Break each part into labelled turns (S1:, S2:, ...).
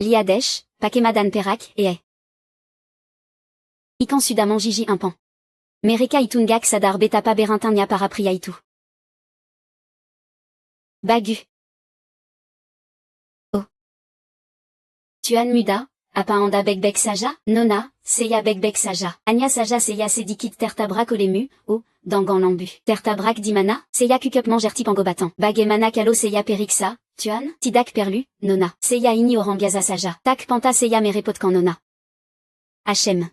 S1: Liadesh, Pakemadan Perak, et Ikan Sudaman Gigi Impan. Mereka Itungak Sadar Betapa Berintin Nya Parapriaitu. Bagu. Oh. Tuan Muda, Apa Anda Bekbek Saja, Nona, Seya Bekbek Saja. Anya Saja Seya Sedikit Tertabrak Olemu, O, Dangan Lambu. Tertabrak Dimana, Seya Kukup Mangerti Pangobatan. Bagemana Kalo Seya Periksa, Tuan, Tidak Perlu, Nona. Seya Ini Orangaza Saja. Tak Panta Seya Merepotkan Nona. Hachem.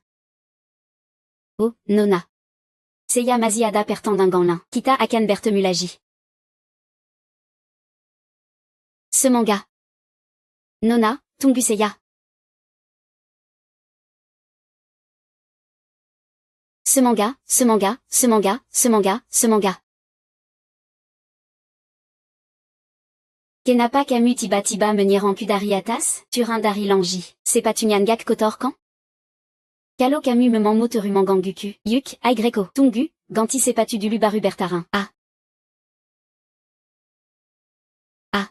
S1: Oh, Nona. Seya Maziada Pertandanganlin. Kita Akan Bertemulaji. Semanga. Nona, Tungu Seya. Semanga, Semanga, Semanga, Semanga, Semanga. Kenapa Kamu Tiba Menyeran Kudariatas, Turin Dari Langi. Sepatunyan Kotorkan. Kalo Kamu Memang Motoru Manganguku. Yuk, Aigreko. Tungu, Ganti Sepatu du Lubaru Bertarin. Ah. Ah.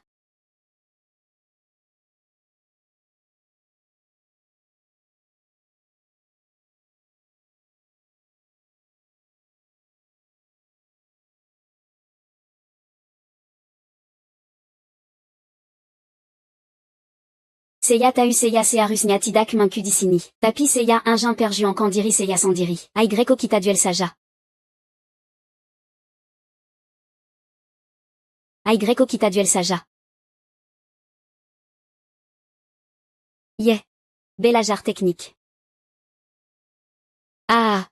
S1: Seya Tau Seya Searusnya Tidak Minkudisini. Tapi Seya Ingin Perju en Kandiri Seya Sandiri. Aigreko Kita Duel Saja. Aigreko Kita Duel Saja. Yeah. Belajar technique. Ah.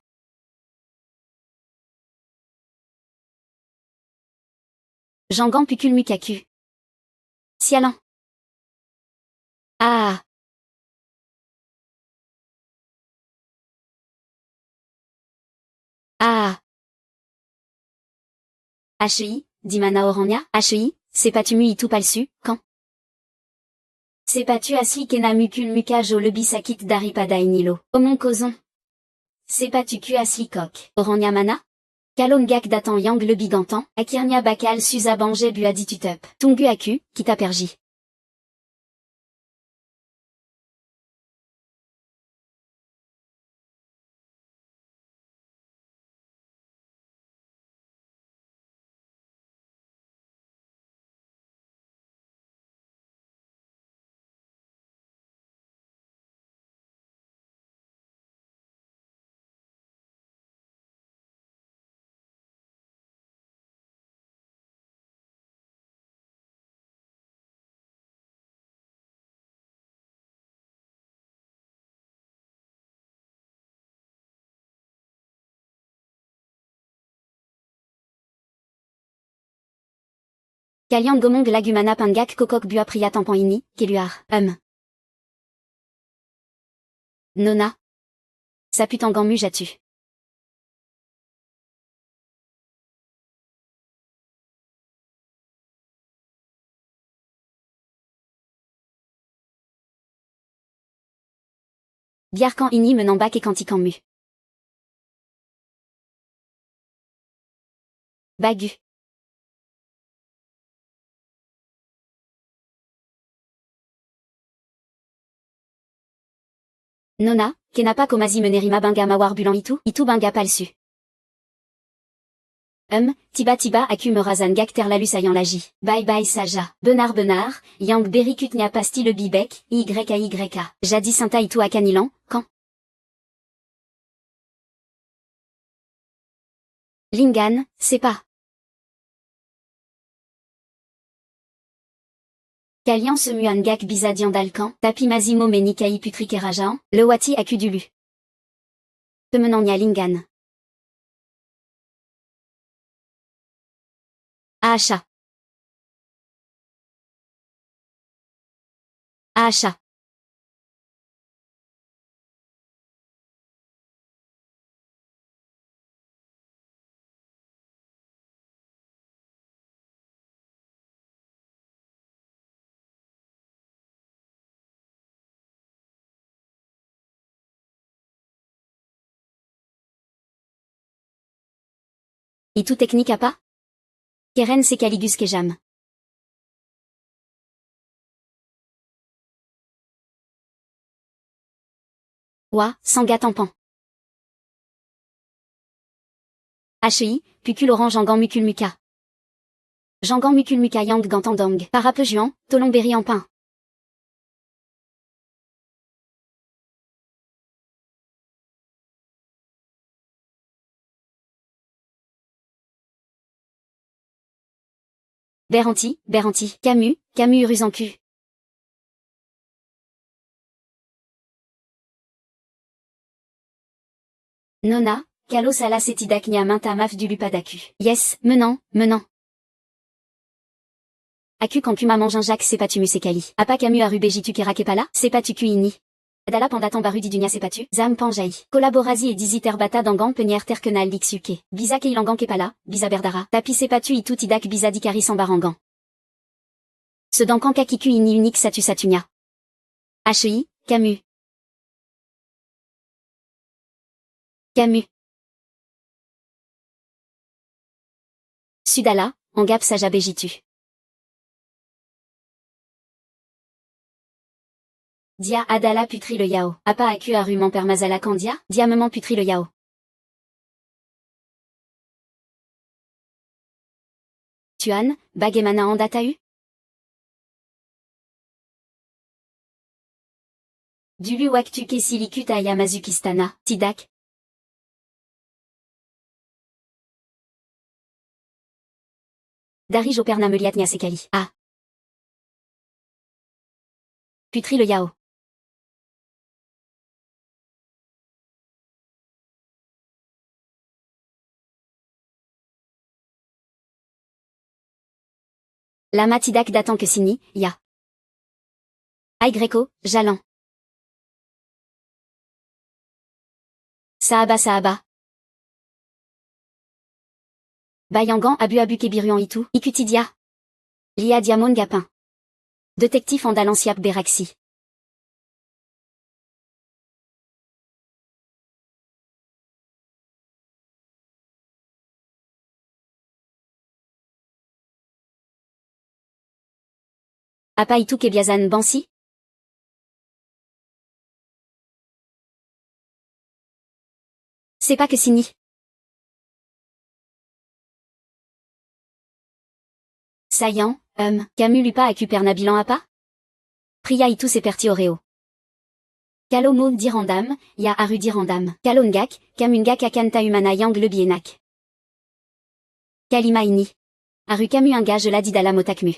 S1: Jangan Pukul Mukaku. Sialan. Ah. Ah. HEI, Dimana Orania. HEI, Sepatumu Itu Palsu, quand? Sepatu Asli Kena Mukul Mukajo Lebi Sakit Daripada Inilo. Omon Kozon. Sepatu Ku Asli Kok. Orania Mana? Kalongak Datan Yang Lebi Gantan. Akirnia Bakal Suza Banje Buaditutup. Tungu Aku, Kita Perji. Kalian Gomong Lagumana Pangak Kokok Bua Priya Tampan Ini, Keluar, Nona. Saputangan Mujatu. Biarkan Ini Menambak et Kantikan Mu. Bagu. Nona, Kenapa Komazi Menerima Banga Mawar Bulan Itu Banga Palsu. Tiba Aku Merazan Gak Terlalus Ayan Lagi. Bye bye Saja. Benar, Yang Berikut Nya Pasti le Bibek, YAYA. Jadis Sinta Itu Akanilan, quand? Lingan, c'est pas. Kalian Semuan Gak Bizadian Dalkan, Tapi Mazimo Menikai Putrikerajan, Le Wati Akudulu. Pemenanya Lingan. Acha. Acha. Itu technique apa? Keren Sekaligus Kejam. Wa, Sanga Tampan. HEI, Pucul Orange Jangan Mukul Muka. Jangan Mukul Muka Yang Gantandang. Parape Juan, Tolongberry en pain. Beranti, Beranti. Camus, Camus Urus en cul. Nona, Kalo Sala Setidak Niaminta Maf du Lupadaku. Yes, menant, menant. Aku quand Kuma Manginjac Sepatu Musekali. Apa Camus Arubejitu Kerakepala, Sepatu Kuini. Dala Pandatan Barudi Dunia Sepatu, Zam Panjai. Collaborasi et Diziter Bata Dangan Penier Terkenal Lixuke. Bisa Keilangan Kepala, Bisa Berdara. Tapi Sepatu Itu Tidak Bisa Dikari Sambarangan. Ce Dankan Kakiku Ini Unique Satu Satunia. HEI, Camus. Camus. Sudala, Angap Saja Bejitu. Dia Adala Putri le Yao. Apa Aku Aruman Permazala Kandia, Diamement Putri le Yao. Tuan, Bagemana Andatau. Dulu Waktu Kesilikut Ayamazukistana, Tidak. Darij Opernameliat Niasekali. Ah. Putri le Yao. Lama Tidak Datan Kesini, Ya. Ay Greco, Jalan. Saaba Saaba. Bayangan Abu Abu Kebiruan Itu, Ikutidia. Lia Diamond Gapin. Détective Andalanciap Beraxi. Apa Itu Kebiazan Bansi. C'est pas que Sini. Saillant, Camus Lupa Aku Pernabilan Apa. Priya Itu Seperti Oreo. Kalo Mo Dirandam, Ya Aru Dirandam. Kalongak, Kamungak Akanta Humana Yang Le Bienak. Kalima Ini. Aru Camus Ingage la Didala Motakmu.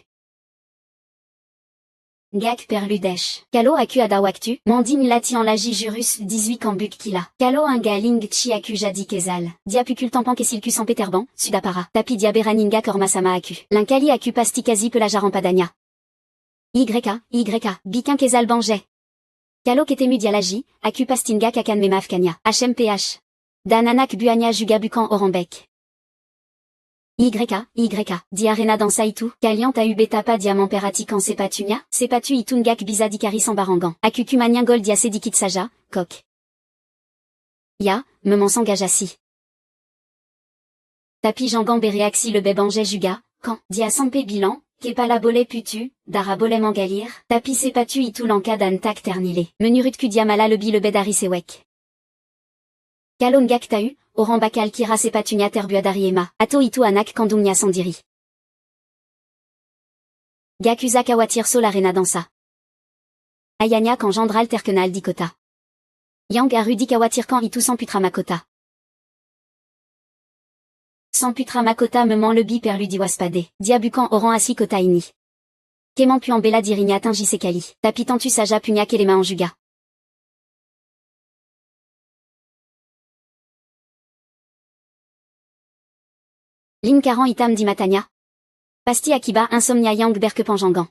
S1: Gak Perludesh. Kalo Aku Adawaktu, Mandine Lati en Lagi Jurus 18 Kambuk Kila. Kalo Ingaling Chi Aku Jadi Kezal. Diapukul Tampan Kesilkus en Peterban, Sudapara. Tapi Diaberaninga Kormasama Aku. Linkali Aku Pastikazi Pelajarampadania. YK, Bikin Kezal Banjet. Kalo Ketemu Dialagi, Aku Pastinga Kakan Memafkania. HMPH. Dananak Buania Jugabukan Orambek. YK, Diarena dans Saitu, Kaliant a Ubetapa Diamant Peratikan Sepatunia, Sepatu Itungak Bizadikari Sambarangan, Akukumanian Gold Diasedikit Saja, Kok. Ya, Meman Sangajasi. Tapi Jangan Bereaxi le Bebanjet Juga, Kan, Diasampe Bilan, Kepala Bole Putu, Dara Bole Mangalir, Tapi Sepatu Itulanka Dan Tak Ternile, Menurut Kudiamala le Bi le Bedari Sewek. Kalongak Tau, Oran Bakal Kira Sepatunia Terbuadariema, Ato Itu Anak Kandumnia Sandiri. Gakusa Kawatir Solarena Dansa. Ayania Kan Gendral Terkenal Dikota. Yang Arudi Kawatir Kan Itu Sans Putramakota. Sans Putramakota Meman le Bi Perludi Waspade. Diabukan Oran Asi Kota Ini. Keman Puan Bela Dirinia Tingisekali. Tapitantu Saja Punia Kelema en Juga. Linkaran Itam Dimatania. Pasti Akiba Insomnia Yang Berkepan Jangan.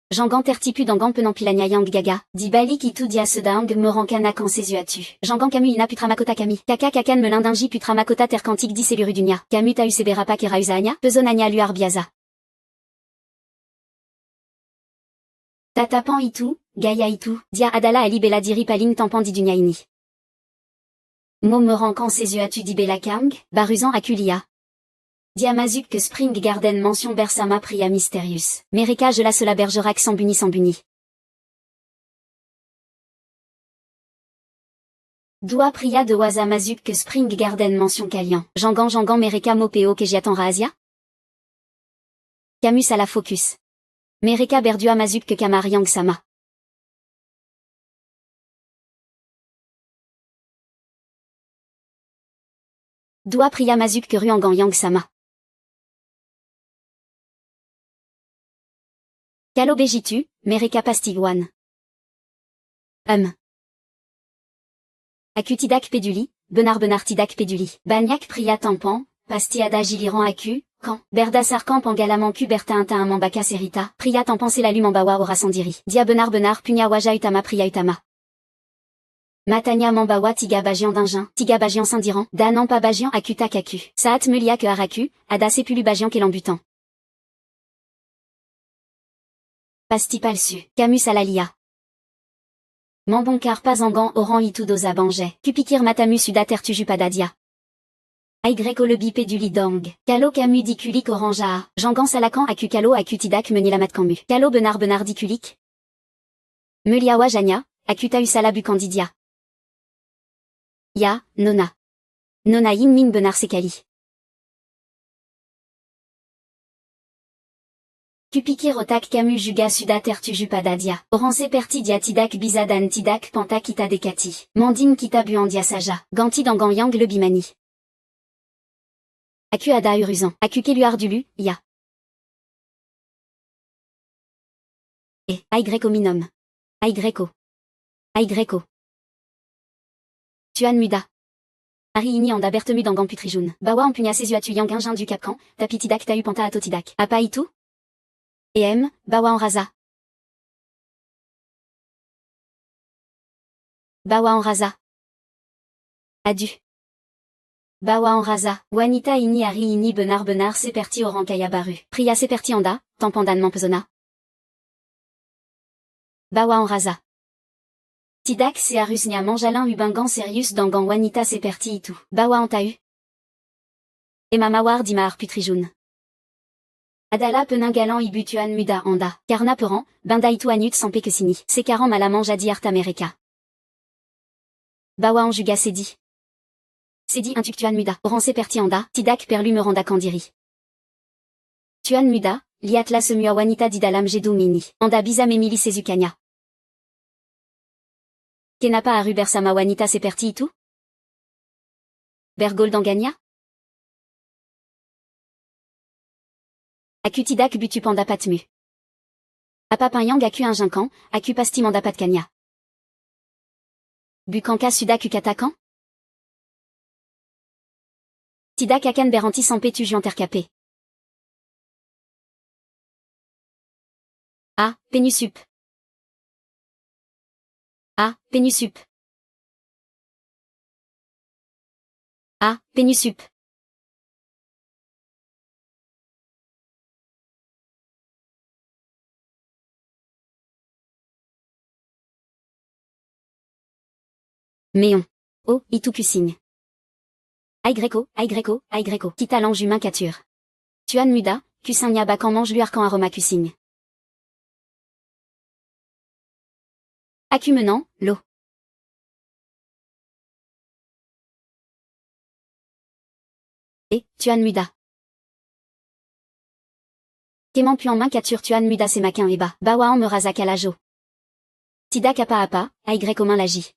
S1: Jangan Tertipu Dangan Penampilania Yang Gaga. Dibalik Itu Dia Sedang Morankana Kan Sesuatu. Jangan Camus Ina Putramakota Kami. Kaka Kakan Melindingi Putramakota Terkantik Diselurudunia. Camus Tau Seberapa Kerausania. Pesonania Luar Biaza. Tatapan Itu, Gaya Itu. Dia Adala Ali Bela Diri Paling Tampan Didunia Ini. Momerankan Sesuatu Dibela Kang, Baruzan Akulia. Diamazuk que Spring Garden Mention Bersama Pria Mysterius. Mereka Jela Sola Bergerac Sambuni Sambuni. Dua Priya de Waza Mazuk que Spring Garden mention Kalian. Jangan Mereka Mopeo Kejiatanra Asia. Camus à la focus. Mereka Berdua Mazuk que Kamariang Sama. Dua Priya Mazuk que Ruangan Yang Sama. Kalo Bejitu, Mereka Pastiguan. Akutidak Peduli, Benar Tidak Peduli. Banyak Priya Tampan, Pastiada Giliran Aku, Kan. Berda Sarkamp en Galamanku Berta Inta Mambaka Serita. Priya Tampan c'est la Lumambawa Ora Sandiri. Dia Benar Punya Waja Utama Priya Utama. Matanya Mambawa Tiga Bajian Dingin. Tiga Bajian Sindiran. Danampa Bajian Akuta Kaku. Saat Melia que Haraku, Ada Sepulu Bajian Kelambutan. Pastipalsu. Camus à la Lia. Mambonkar Pazangan Oran Itudosa Banjay. Kupikir Matamu Sudater Tujupadadia. Aigreko le bipé du lidang. Kalo Kamu Dikulik Oranja. Jangan Salakan Akukalo Akutidak Menilamat Kambu. Kalo Benar Dikulik. Meliawa Janya, Akuta Usala Bukandidia. Ya, Nona. Nona Yinmin Benar Sekali. Kupikir Otak Kamu Juga Sudater Tujupadadia. Oranse Pertidia Tidak Bizadan Tidak Panta Kita Dekati. Mandine Kita Buandia Saja. Ganti Dangan Yang le Bimani. Aku Ada Uruzan. Aku Keluardulu, Ya. Et, Aigreko Minom. Aigreko. Aigreko. Tuan Muda. Ari Ini Anda Bertemu Dangan Putrijun. Bawa Ampunya Sesuatu Yang Ingin du Capcan, Tapitidak Tau Panta Atotidak. Apa Itu? EM, Bawa en Raza. Bawa en Raza. Adu. Bawa en Raza. Wanita Ini Ari Ini Benar Seperti Orankaya Baru. Priya Seperti Anda, Tampandan Mampezona. Bawa en Raza. Tidak Searusnya Manjalin Ubangan Serius Dangan Wanita Seperti Itu. Bawa en Tau. Emamawar Dimar Putrijun. Adala Peningalan Ibutuan Muda Anda. Karna Peran, Bindaitu Anut Sampe Kesini. Sekaran Malaman Jadi Art America. Bawa en Juga Sedi. Sedi Intuk Tuan Muda. Oranse Perti Anda. Tidak Perlu Meranda Kandiri. Tuan Muda, Liatla Semua Wanita Didalam Jedou Mini. Anda Bizam Emili Sezukanya. Kenapa Aruber Sama Wanita Seperti Itu? Bergol Dangania? Akutidak Butu Panda Patmu. Apapanyang Aku Injinkan, Aku Pasti Manda Patkanya. Bukanka Sudak Ukatakan? Tidak Akan Beranti Sampe Tujuan Terkapé. A. Penusup. A. Penusup. A. Penusup. Méon. O. Itu Kusing. Aigreko. Kita l'ange humain Katur. Tuan Muda, Kusing Bakan mange luarkan aroma Kusing. Acumenant, Lo. Et, Tuan Muda. Keman Puan Main Katur Tuan Muda Semakin Eba. Bawaan Meraza Kalajo. Tidak Apa, Aigreko Main Lagi.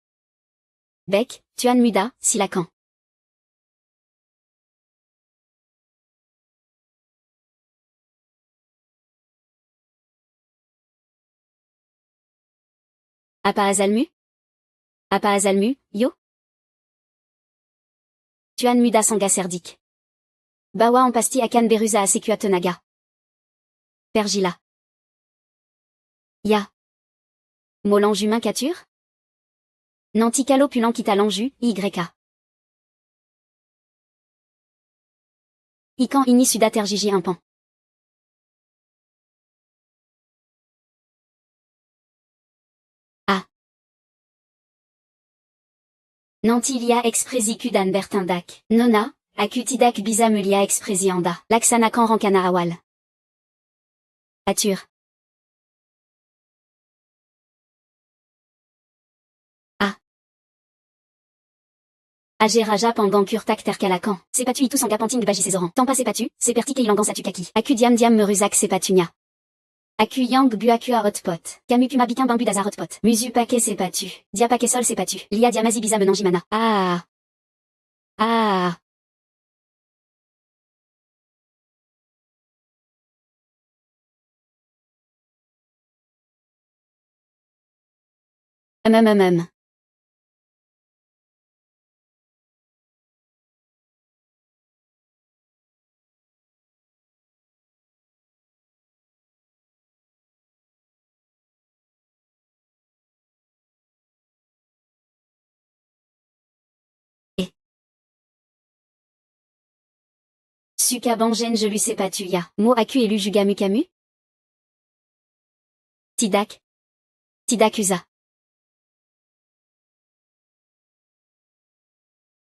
S1: Bec, Tuan Muda, Silakan. Apa Azalmu, Yo. Tuan Muda Sanga Serdik. Bawa en Pasti Akan Beruza Asekua Tenaga. Pergila. Ya. Molange humain Katur? Nantikalo Pulan Kita Lanju, YK. Ikan Ini Sudater Gigi Impan. A. Nantilia Expresiku Dan Bertindak. Nona, Akutidak Bizamelia Expresianda. Laksanakan Rankana Awal. Atur. Agé Raja Pangang Kurtak Terkalakan. Sepatu Itu Sangapanting Baji Sézoran. Tampa Sepatu, Seperti Keilangan Satukaki. Aku Diam Diam Meruzak Sepatunya. Aku Yang Bu Aku a Hotpot. Kamu Kuma Bikin Bambu Dazar Hotpot. Musu Paquet Sepatu. Dia Paquet Sol Sepatu. Lia Diamazi Biza Menanjimana. Ah. Ah. Hum. Suka Bangen je lui sais pas tu ya. Mo Aku élu Jugamu Kamu. Tidak. Tidakusa.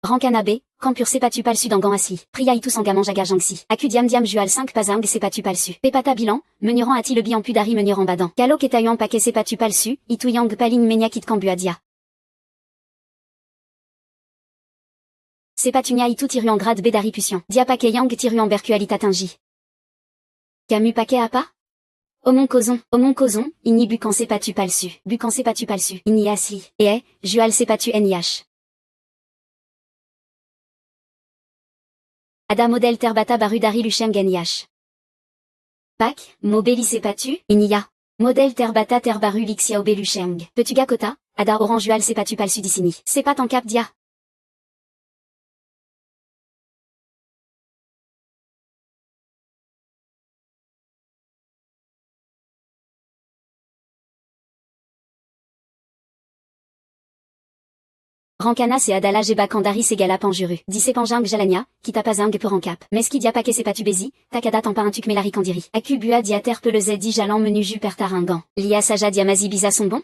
S1: Rankanabe, Kampur Sepatu Palsu Dangan Asli. Priya Itu Sangaman Jaga Jangsi. Aku Diam Diam Jual 5 Pazang Sepatu Palsu. Pepata Bilan, Menuran Ati le Bian Pudari Menuran Badan. Kalo Ketayuan Paquet Sepatu Palsu, Itu Yang Paling Menyakit Kambuadia. Sepatunya Itu Tiruan Grade Bedari Pusian. Dia Paquet Yang Tiruan Berkualita Tingi. Camu Paquet Apa? Omon Kozon, Ini Bukan Sepatu Palsu. Bukan Sepatu Palsu. Ini Asli. Et Jual Sepatu NIH. Ada Model Terbata Barudari Lucheng NIH. Pak, Mobeli Sepatu, Inia. Model Terbata Terbaru Lixia Obe Lucheng. Petuga Kota, Ada Orange Jual Sepatu Palsu Dissini. Sepat en Cap Dia. Rankana c'est Adala Jeba Kandari Segala Panjuru. Disse Panjang Jalania, Kitapazang pour en cap. Meski dia Paquet Sepatu Bezi, Takada Tampa Melari Kandiri. Aku Bua Diater Pe le Zedi Jalan Menu Juper Taringan. Lia Saja Diamazi Biza sont bons?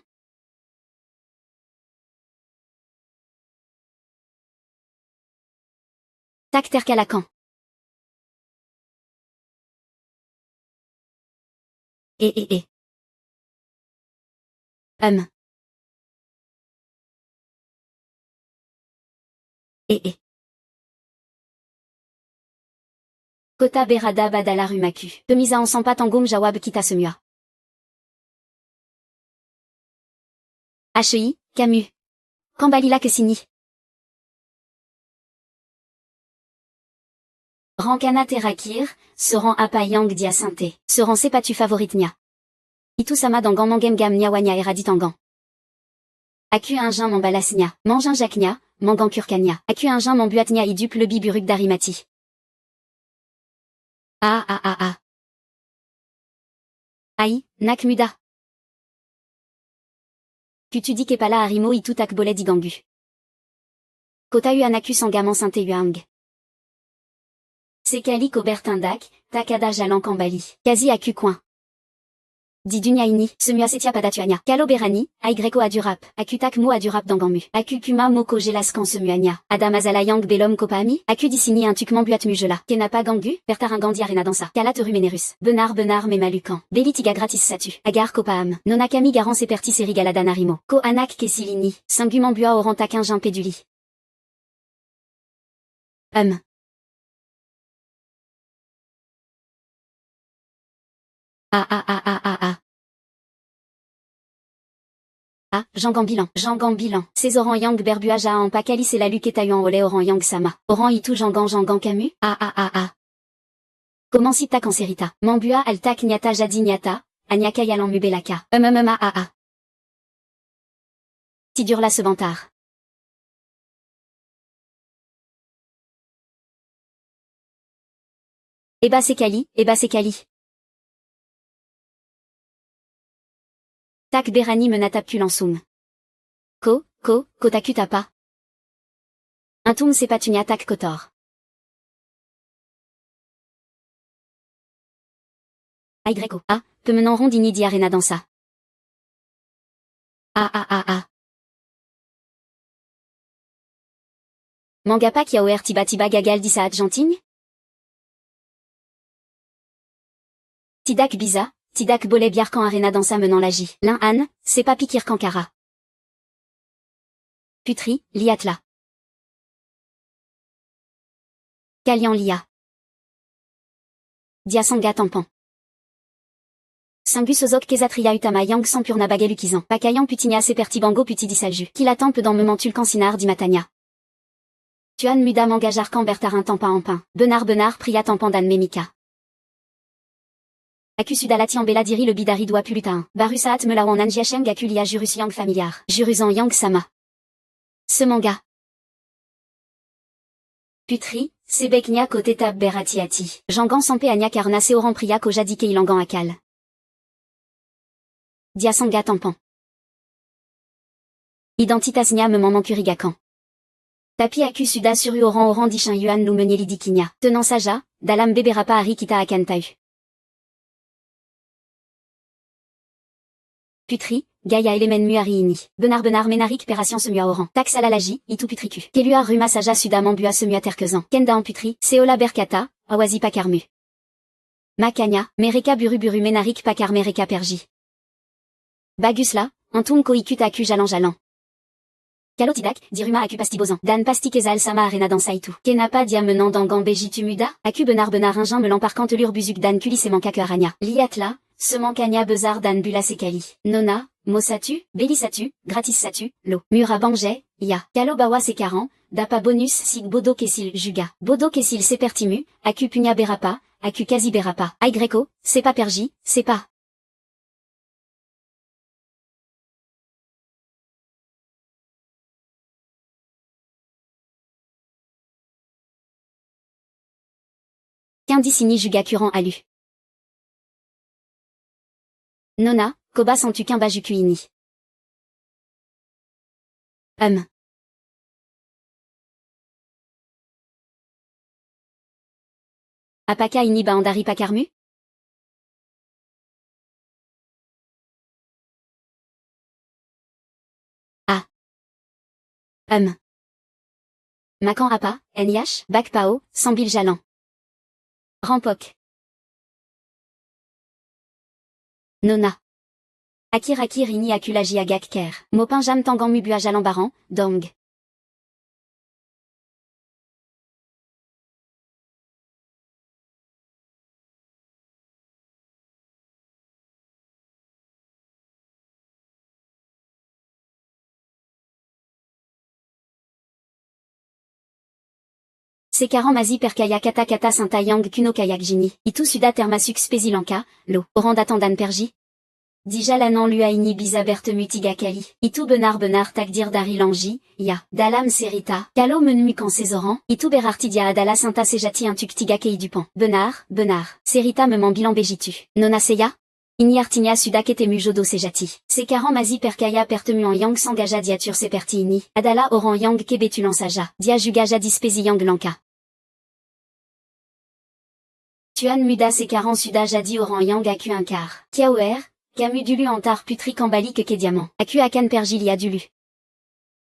S1: Tak Terkalakan. Et. Et. Kota Berada Badala Rumaku. Pemisa en Sampa Tangom Jawab Kita Semua. HEI, Camus. Kambalila Kesini. Rankana Terakir, Seran Apayang Diasinte. Seran Sepatu Favoritnia. Itu Sama Dangan Mangem Gam Nyawanya Eraditangan. Aku Ingin Mambalasnia. Mangin Jaknia, Mangan Kurkania. Aku Ingin Mambuatnia Idup le Biburuk Darimati. Ah. Aïe, Nakmuda. Kutudi Kepala Arimo Itu Tak Bole Digangu. Kota Uanaku Sangaman Sinte Uang. Sekali Kobertindak, Takada Jalan Kambali. Kazi Aku Coin. Didunyaini, Semua Setia Padatuania. Kalo Berani, Aigreko Adurap. Akutak Mo Adurap Dangamu. Akukuma Moko Gelaskan Semuania. Adamazala Yang Belom Kopami. Akudissini un Tukman Buat Mujela. Kenapa Gangu, Pertaringandia Arena Dansa. Kalateru Menerus. Benar Memalukan. Belitiga Gratis Satu. Agar Kopaam. Nonakami Garan Seperti Serigaladan Arimo. Ko Anak Kesilini. Singuman Bua Orantakin Jean Péduli. Jean Gambilan. Ces Oran Yang Berbuaja en Pakali c'est la Luketayuan Ole Oran Yang Sama. Oran Itu Jangan Camus. Comment si ta cancerita. Mambua Altak Nyata Jadi Nyata. Anyaka Yalan Mubelaka. Tidurla Sebantar. Eba Sekali. Tak Berani Menatap Kulansum. Kotaku Tapa. Intum Sepatunia Tak Kotor. Aigreko. Pemenan Rondini Di Arena Dansa. Mangapa Kiaoer Tiba Gagal Disa Argentine. Tidak Biza. Tidak Boleh Biarkan Arena Dansa menant l'agi. L'un Anne, c'est pas Pikir Kankara. Putri, Liatla. Kalian Lia. Diasanga Tampan. Singus Ozok Kesatria Utama Yang Sampurna Bagelukizan. Pakayan Putinia Sepertibango Putidisalju. Kilatampe dans Memantul Kansinar Dimatania. Tuan Muda Mangajar Kambertarin Tampa Ampin. Benar Priya Tampandan Memika. Akusudalatian Bela Diri le Bidari Doa Pulutain. Barusaat Melawan Anjiachem Gakulia Jurus Yang Familiar. Juruzan Yang Sama. Semanga. Putri, Sebeknia Koteta Beratiati. Jangan Sampe Anya Karna Seoran Priya Kojadike Ilangan Akal. Diasanga Tampan. Identitas Nia Meman Kurigakan. Tapi Akusuda Suru Oran Dishin Yuan Lumenieli Dikinia. Tenant Saja, Dalam Beberapa Arikita Akantau. Putri, Gaia Elemen Muariini. Benar Menarik Pération Semua Oran. Tax Alalaji, Itu Putriku. Kelua Ruma Saja Sudam Bua Semua Terkezan. Kenda en Putri, Seola Berkata, Awazi Pakarmu. Makanya, Mereka Buru Menarik Pakar Mereka Perji. Bagusla, Antum Koikut Aku Jalan. Kalotidak, Diruma Aku Pastibozan. Dan Pastikezal Sama Arena dans Saitu. Kenapa Diamenant Dangan Tumuda. Aku Benar Ingin Melan Parkant Lur Buzuk Dan Kulis et Manka Aranya. Liatla. Semankanya Bezar Dan Bula Sekali. Nona, Mosatu, Belisatu, Gratissatu, Lo. Mura Bangé, Ya. Kalobawa Sekaran, Dapa Bonus Sig Bodo Kessil Juga. Bodo Kessil Sepertimu, Aku Punya Berapa, Aku Kazi Berapa. Ai Greco, c'est pas Perji, c'est pas. Kindisini Juga Kuran Alu. Nona, Koba Santukin Bajukuini. Apaka Ini Baandari Pakarmu? Ah. Makan Apa, NIH, Bakpao, Sambil Jalan. Rampok. Nona. Akir Ini Akulaji Agak Ker. Mopin Jam Tangan Mubua Jalambaran, Dong. Sekaran Mazi Perkaya Kata Sintayang Kuno Kayak Jini. Itu Suda Termasuk Spesilanka, Lo. Orandatandan Perji. Dijalanan Luaini Bizabert Mutigakali. Itu Benar Takdir Darilanji, Ya. Dalam Serita. Kalo Menmu Kansezoran. Itu Berartidia Adala Sinta Sejati Intuktigakei Dupan. Benar. Serita Meman Bilan Bejitu. Nona Seya. Ini Artinia Suda Ketemu Jodo Sejati. Sekaran Mazi Perkaya Pertemu en Yang Sangaja Diatur Seperti Ini. Adala Oran Yang Kebetulan Saja. Dia Jugaja Dispesi Yang Lanka. Tuan Muda Sekaran Suda Jadi Oran Yang Aku Inkar. Kiaoer. Kamu Dulu Antar Putri Kambali Ke Diamant. Aku Akan Pergilia Dulu.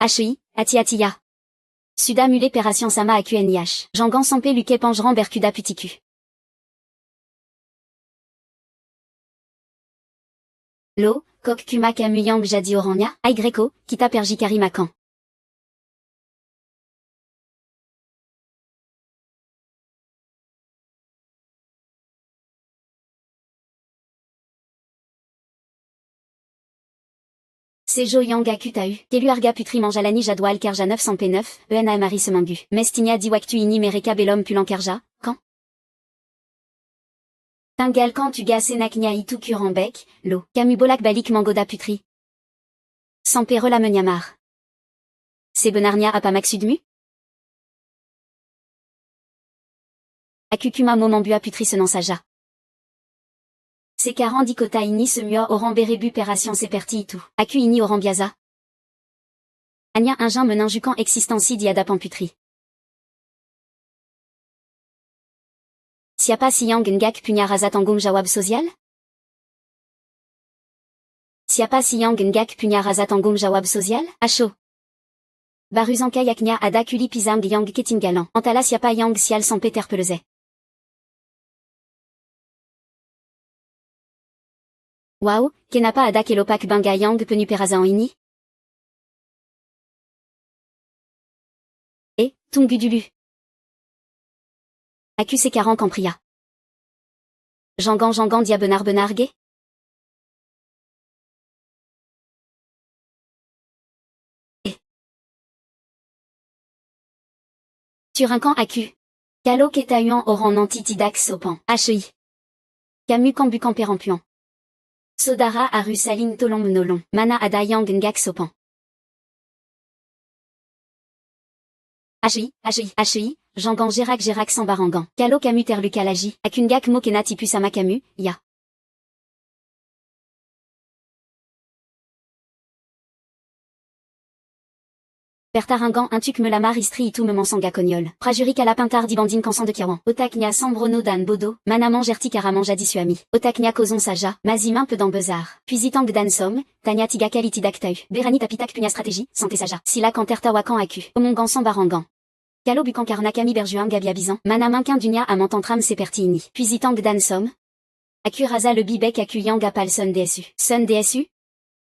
S1: HI, Atiatia. Suda Mule Pération Sama Aku NIH. Jangan Sampe Luke Pangeran Berkuda Putiku. Lo, Kok Kuma Kamu Yang Jadi Orania, Ai Greco, Kita Perji Karimakan. Sejo Yang Akutau, Kelu Arga Putri Manjalani Jadwal Kerja 900 P9, ENA Marie Semangu. Mestinia Diwaktu Ini Mereka Belom Pulan Kerja, quand? Tingal quand tu gas Senaknia Itu Kurambek, Lo. Kamu Bolak Balik Mangoda Putri. Sampe Relameniamar. C'est Benarnia Apa Maxudmu? Akukuma Momambua Putri Senan Saja. Sekaran Dikota Ini Semua Oran Berebu Pération Seperti Itu. Aku Ini Oran Biaza. Anya Ingin Meninjukan Existenci Diadapan Putri. Siapa Siang Ngak Punya Razatangum Jawab Social? Siapa Siang Ngak Punya Razatangum Jawab Social? Acho. Baruzanka Yaknya Ada Kuli Pizang Yang Ketinggalan. Antala Siapa Yang Sial Sans Peter Peleze. Wow, Kenapa Ada Kelopak Banga Yang Penu Perazan Ini? Tungudulu. Accusé 40 en pria. Jangan dia benar gay. Turincan accu. Calo Ketayuan oran antitidax sopan. HI. Camus cambucan perampuan. Sodara aru saline tolong menolong. Mana adayang ngak sopan. HI. Jangan Gérac sans barangan. Calo Camus terlucalagi. Akungak mo kenatipus ama Camus, ya. Pertaringan intuc me la maristri itu me mensanga cognol. Prajuric à la pintard dibandine cansan de Kiawan. Otaknia sambrono dan bodo, manaman gerti caraman jadisuami. Otaknia causon saja, mazimin peu dans bezar. Puisitang dan som, tanya tiga kalitidaktau. Berani tapitak punya stratégie, santé saja. Sila kanterta wakan acu. Omongan sans barangan. Calo bukan karnakami berjuan gabiabizan. Manamin dunia à mentantram sepertini. Puisitang dan som. Acu rasa le bibek acu yang apal son DSU. Son DSU?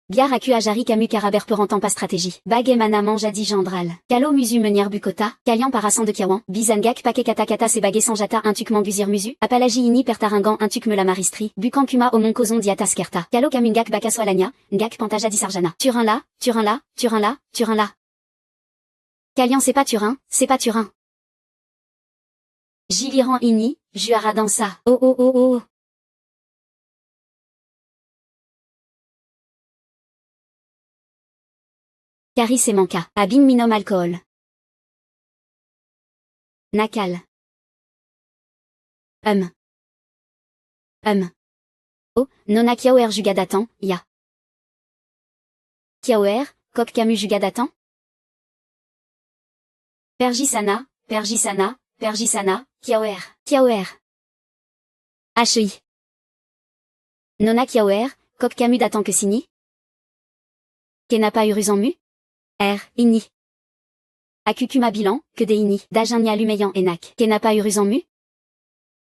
S1: Biar acu ajari Camus caraber perantan pas stratégie. Bag et manaman jadi gendral. Calo musu menier bukota, calian parasan de Kiawan, bizangak pake kata se bagé sans jata intuc mangusir musu, apalagi ini pertaringan intuc me la maristri, bukan kuma omon causon diatas kerta. Calo kamungak bakaswalania, ngak pantaja disarjana. Turin là. Calian c'est pas Turin. Giliran ini, juara dansa. Oh. Caris et manca. Abin minom alcool. Nakal. Oh, nona kiaoer jugadatan, ya. Kiaoer, kok Camus jugadatan? Pergisana, kiaoer. HI. Nona kiaoer, kok Camus datan que sini? Kena pas urus en mu? Ini. Akukuma bilan, que de ini, d'ajania lumeyan enak. Kena pas urus en mu?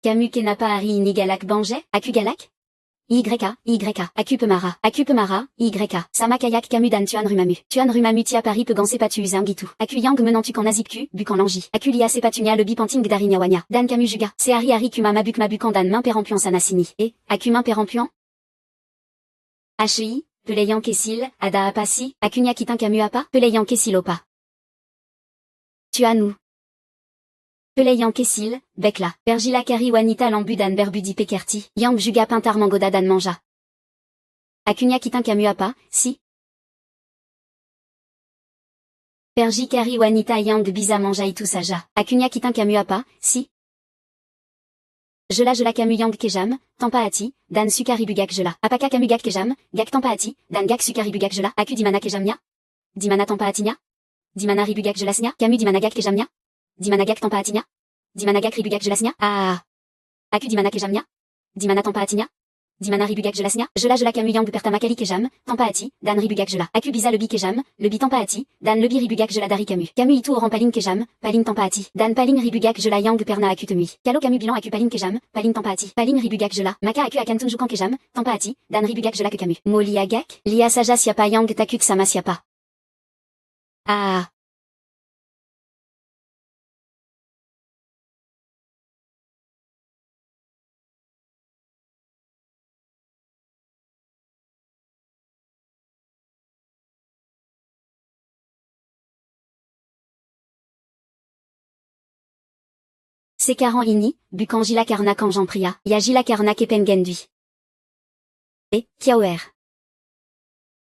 S1: Camus kena pas ari ini galak banje, aku galak? YK, Akupemara, YK, Samakayak Camus dan Tuan Rumamu tia Paris pegan sepatu uzangitu. Akuyang menantu kan nazipku, bukan langi. Akulia sepatunya lebih penting dari nyawanya. Dan Camus juga, se hari kuma mabukan dan main perampuan sanasini. Akumain perampuan? HI, Peleyan kesil, ada apasi, akunya kitan Camus apa? Peleyan kesil opa. Tuanu. Peleyan kesil, bekla, pergila kari wanita lambu dan berbudi pekerti, yang juga pintar mangoda dan manja. Akunya kitan Camus apa, si? Pergi kari wanita yang bisa manja itu saja. Akunya kitan Camus apa, si? Jela Camus yang kejam, tampa ati, dan sukari bugak jela. Apaka Camus gak kejam, gak tampa ati, dan gak sukari bugak jela. Aku dimana kejamnya? Dimana tampa atinya? Dimana ribugak jelasnya? Camus dimana gak kejamnya? Dimana gak tampa atinya? Dimana gak ribugak jelasnya? Aku dimana kejamnya? Dimana tampa atinya? Dimana ribugak jelasnya? Jela Camus yang pertama kali kejam, tampa ati, dan ribugak jela. Aku bisa lebih kejam, lebih tampa ati, dan lebih ribugak jela dari Camus. Camus itu orang paling kejam, paling tampa ati, dan paling ribugak jela yang perna aku temui. Kalau Camus bilang aku paling kejam, paling tampa ati, paling ribugak jela, maka aku akan tunjukkan kejam, tampa ati, dan ribugak jela ke Camus. Molia gak? Lia saja siapa yang takuk sama siapa? Sekaran ini, bukan jila karna kan j'en pria, ya jila karna kepen gendui. Kiaoer.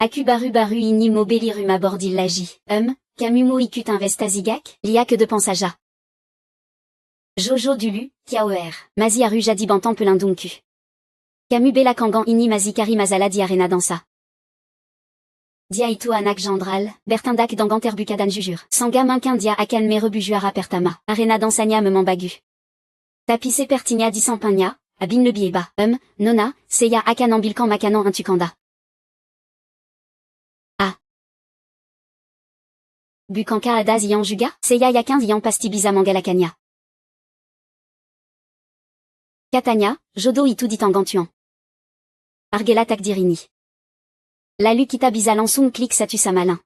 S1: Aku baru ini mobeli ruma bordil lagi, Camus mo ikut investazigak, lia que de pensaja. Jojo dulu, Kiaoer, mazi aru jadi bantan pelindunku. Camus bela kangan ini mazi kari mazala di arena dansa. Dia itu anak gendral, bertindak dangan terbukadan jujur. Sanga mankin dia akan me rebujuara pertama. Arena dansanya me mambagu. Tapi sepertinya disampanya, abin le bieba. Nona, seya akan ambilkan makanan antukanda. Bukanka ada ziyan juga, seya yakan ziyan pasti bisa mangalakanya. Katanya, jodo itu ditangantuan. Argela tak dirini. Lalu kita bisa langsung klik satu sama lain.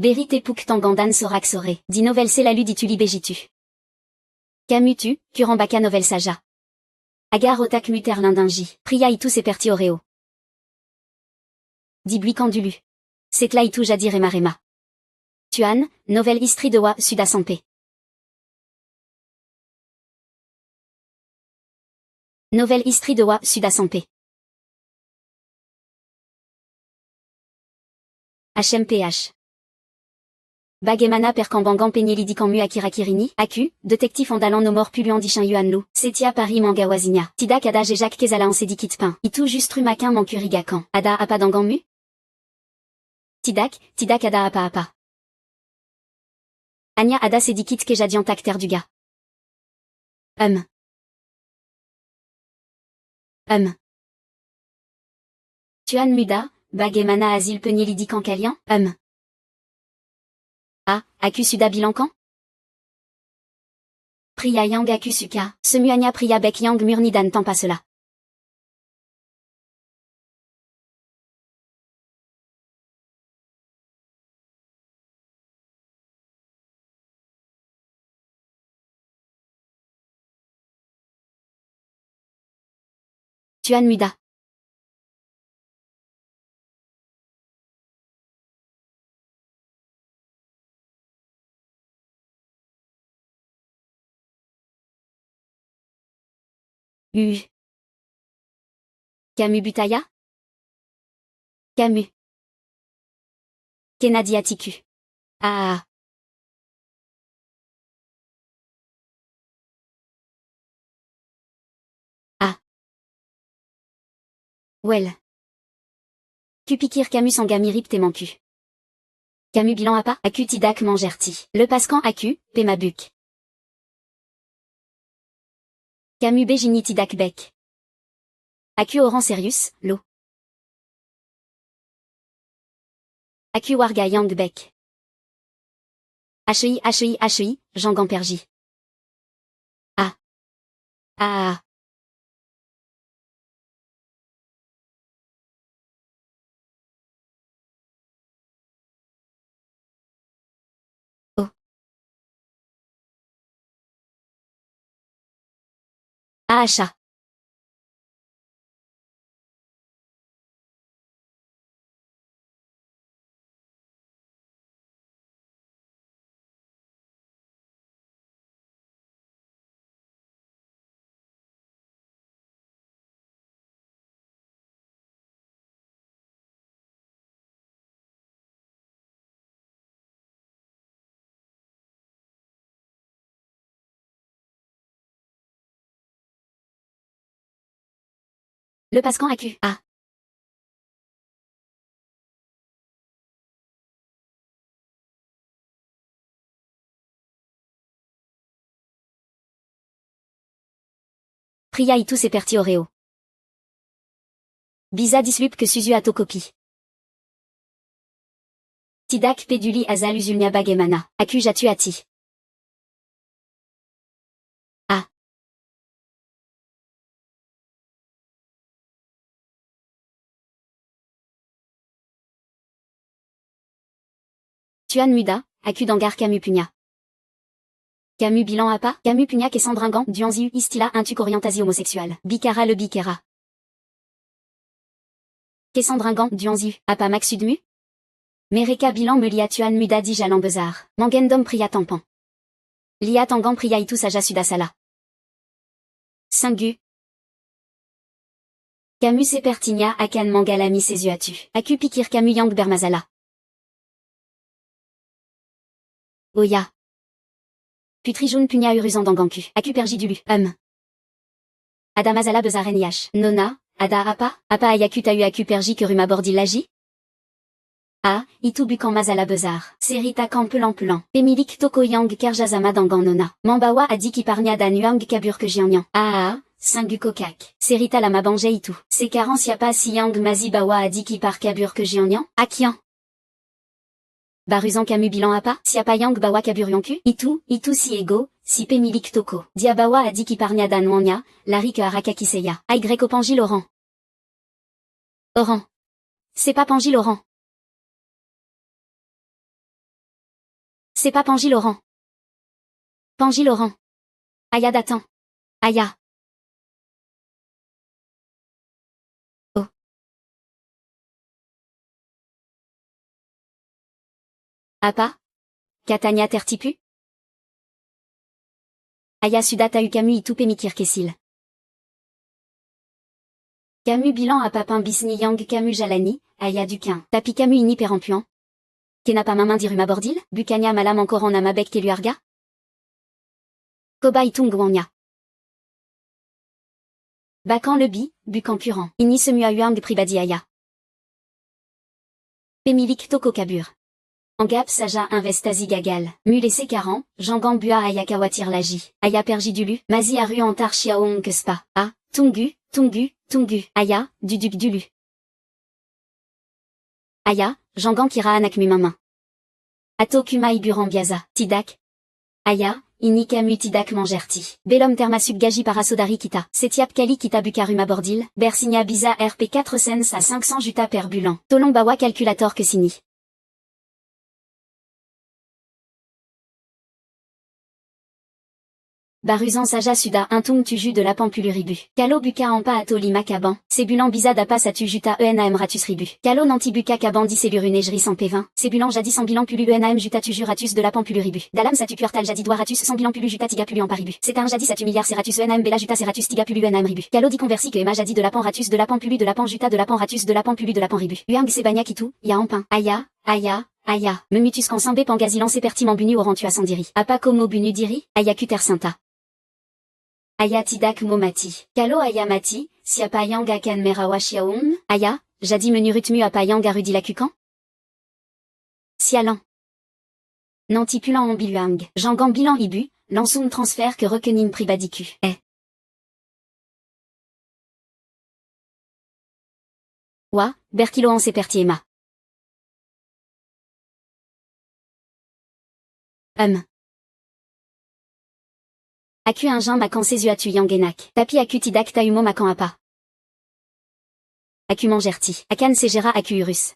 S1: Beri tepuk tangandan sorak sore. Di novel se lalu dituli bejitu. Camutu, Kurambaka Novel Saja. Agar Otak Muterlindinji. Priya Itu Seperti Oreo. Dibui Kandulu. Setla Itu Jadir Emarema. Tuan, Novel Istri de Wa Suda Sampé. Novel Istri de Wa Suda Sampé. HMPH. Bagemana Perkambangan Penyelidikan Akira Kirini, Aku, détective Andalan Nomor Puluan Dichin Yuanlu, Setia Paris Mangawazinia, Tidak Ada Jejak Kezala en Sedikit Pin, Itu Justrumakin Mankurigakan, Ada Apa Danganmu? Tidak Ada Apa Apa. Anya Ada Sedikit Kejadian Takter Duga. Tuan Muda, Bagemana Asil Penyelidikan Kalian, Aku Suda Bilankan? Priya Yang Aku Suka, Semuanya Priya Bek Yang Murnidan Tampa cela. Tuan Muda. Camus Butaya? Camus. Kennedy Atiku. Well. Kupikir Camus Sangamirip Temanku. Camus Bilan Apa? Aku Tidak Mangerti. Le Pascan Aku, Pemabuk. Camus Bejini Tidak Bek. Aku Oran Serius, Lo. Aku Warga Yang Bek. HI, Jean Gamperji. Achat. Le Pascan Aku. Priya Itu Seperti Oreo. Bisa Dislup que Suzu Atokopi. Tidak Peduli Azal Usulnia Bagemana, Aku Jatu Ati. Tuan Muda, Aku Dangar Camus Punya. Camus Bilan Apa? Camus Punya Kesandringan, Duanziu Istila Intuk Orientasi Homosexual. Bikara le Bikera. Kesandringan, Duanziu, Apa Maxudmu? Mereka Bilan Melia Tuan Muda Di Jalan Bezar. Mangendom Priya Tampan. Lia Tangan Priya Itu Saja Sudasala. Singu. Camus Sepertinia Akan Mangalami Sezuatu. Aku Pikir Camus Yang Bermazala. Oya. Putrijoun Punya Uruzan Danganku. Aku Perji Dulu. Adamazala Bezaren Yash. Nona, Ada Apa? Apa Ayaku Tahu Aku Perji Keruma Bordillaji? Itu Bukan Mazala Bezar. Serita Kampelan Pelan. Emilik Toko Yang Kerjazama Dangan Nona. Mambawa Adi Kiparnia Dan Yang Kabur que Jianyan. Singu Kokak. Serita Lama Banje Itu. C'est carence Yapa Si Yang Mazibawa Adi Kipar Kabur que Jianyan. Akian. Baruzan Camus Bilan Apa? Siapa Yang Bawa Kaburyanku? Itu Si Ego, Si Pemilik Toko. Diabawa Adi Kiparnia Dan Wanya, Lari que Araka Kiseya. Aigre Pangi Laurent. Oran. C'est pas Pangi Laurent. C'est pas Pangi Laurent. Pangi Laurent. Aya datant. Aya. Oh. Apa. Katanya tertipu. Aya sudata ukamu itupe mikir kesil. Camus bilan à papin bisni yang Camus jalani, aya duquin. Tapi Camus ini perampuan. Kenapa maman diruma bordil, bukanya malam encore en amabek teluarga. Koba itung wanya. Bakan lebi, bukan puran. Ini semua yuang pribadi aya. Pemilik toko kabur. Angap saja investasi gagal. Mulese 40, jangan bua aya kawatir laji. Aya perjidulu, mazi aru antar chiaong kespa. Ah, tungu, aya, duduk dulu. Aya, jangan kira anak mi maman. Ato kuma iburan biaza, tidak. Aya, ini kamu tidak mangerti. Belom termasuk gaji parasodari kita. Setiap kali kita bukaruma bordil, bersinya biza RP 4 cents à 500 juta per bulan. Tolong bawa calculator ke sini. Baruzan saja suda untung tuju de lapin puluribu. Kalo buka ampa ato lima kaban, sebulan biza dapa satu juta enam ratus ribu. Kalo nanti buka kaban di selurunejri sans P20, sebulan jadi sans bilan pulu enam juta tuju ratus de lapin puluribu. Dalam satu kuartal jadi 2 ratus sans bilan pulu juta 3 pulu ampa ribu. C'est un jadi satu miliar seratus enam bela juta seratus 3 pulu enam ribu. Kalo di konversi ke ema jadi de lapin ratus de lapin pulu de lapin juta de lapin ratus de lapin pulu de lapin ribu. Uang se banyak itu, ya ampin. Aya, aya, memutus kan sambe pangazilan se pertiman bunu orantu asandiri. Apa como bunu diri, aya kuter santa. Aya tidak momati. Kalo aya mati, siapa yang akan merawat Xiaong? Aya, jadi menurutmu apa yang harus dilakukan? Sialan. Nanti pulang en bilang. Jangan bilang ibu, langsung transfer ke rekening pribadiku. Wa, berkiloan seperti ema. Aku un jean makan sesuatu yang enak. Tapi aku tidak taumo makan apa. Aku mangerti. Akan segera aku urus.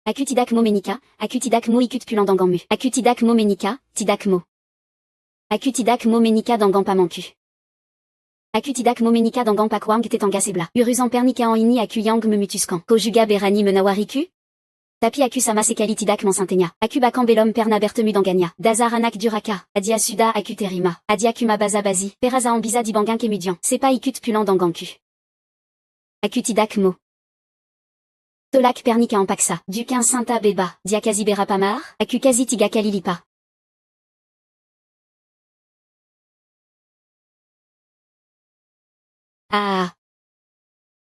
S1: Aku tidak mo menika, aku tidak mo ikut pulang danganmu. Aku tidak mo menika, tidak mo. Aku tidak mo menika dangan pamanku. Aku tidak mo menika dangan pakwang tetanga sebla. Urus en pernikahan ini aku yang memutuskan. Ko juga berani menawariku? Tapi aku sama sekali tidak mensantenya. Aku bakal belum pernah bertemu dengannya. Dasar anak duraka. Adia sudah aku terima. Adia kuma baza bazi. Peraza ambiza di bangang kemudian. Sepa ikut pulang denganku. Aku tidak mau. Tolak pernikahan paksa. Dukan santa beba. Dia kazi berapa aku kazi 3 kali lipat. Ah.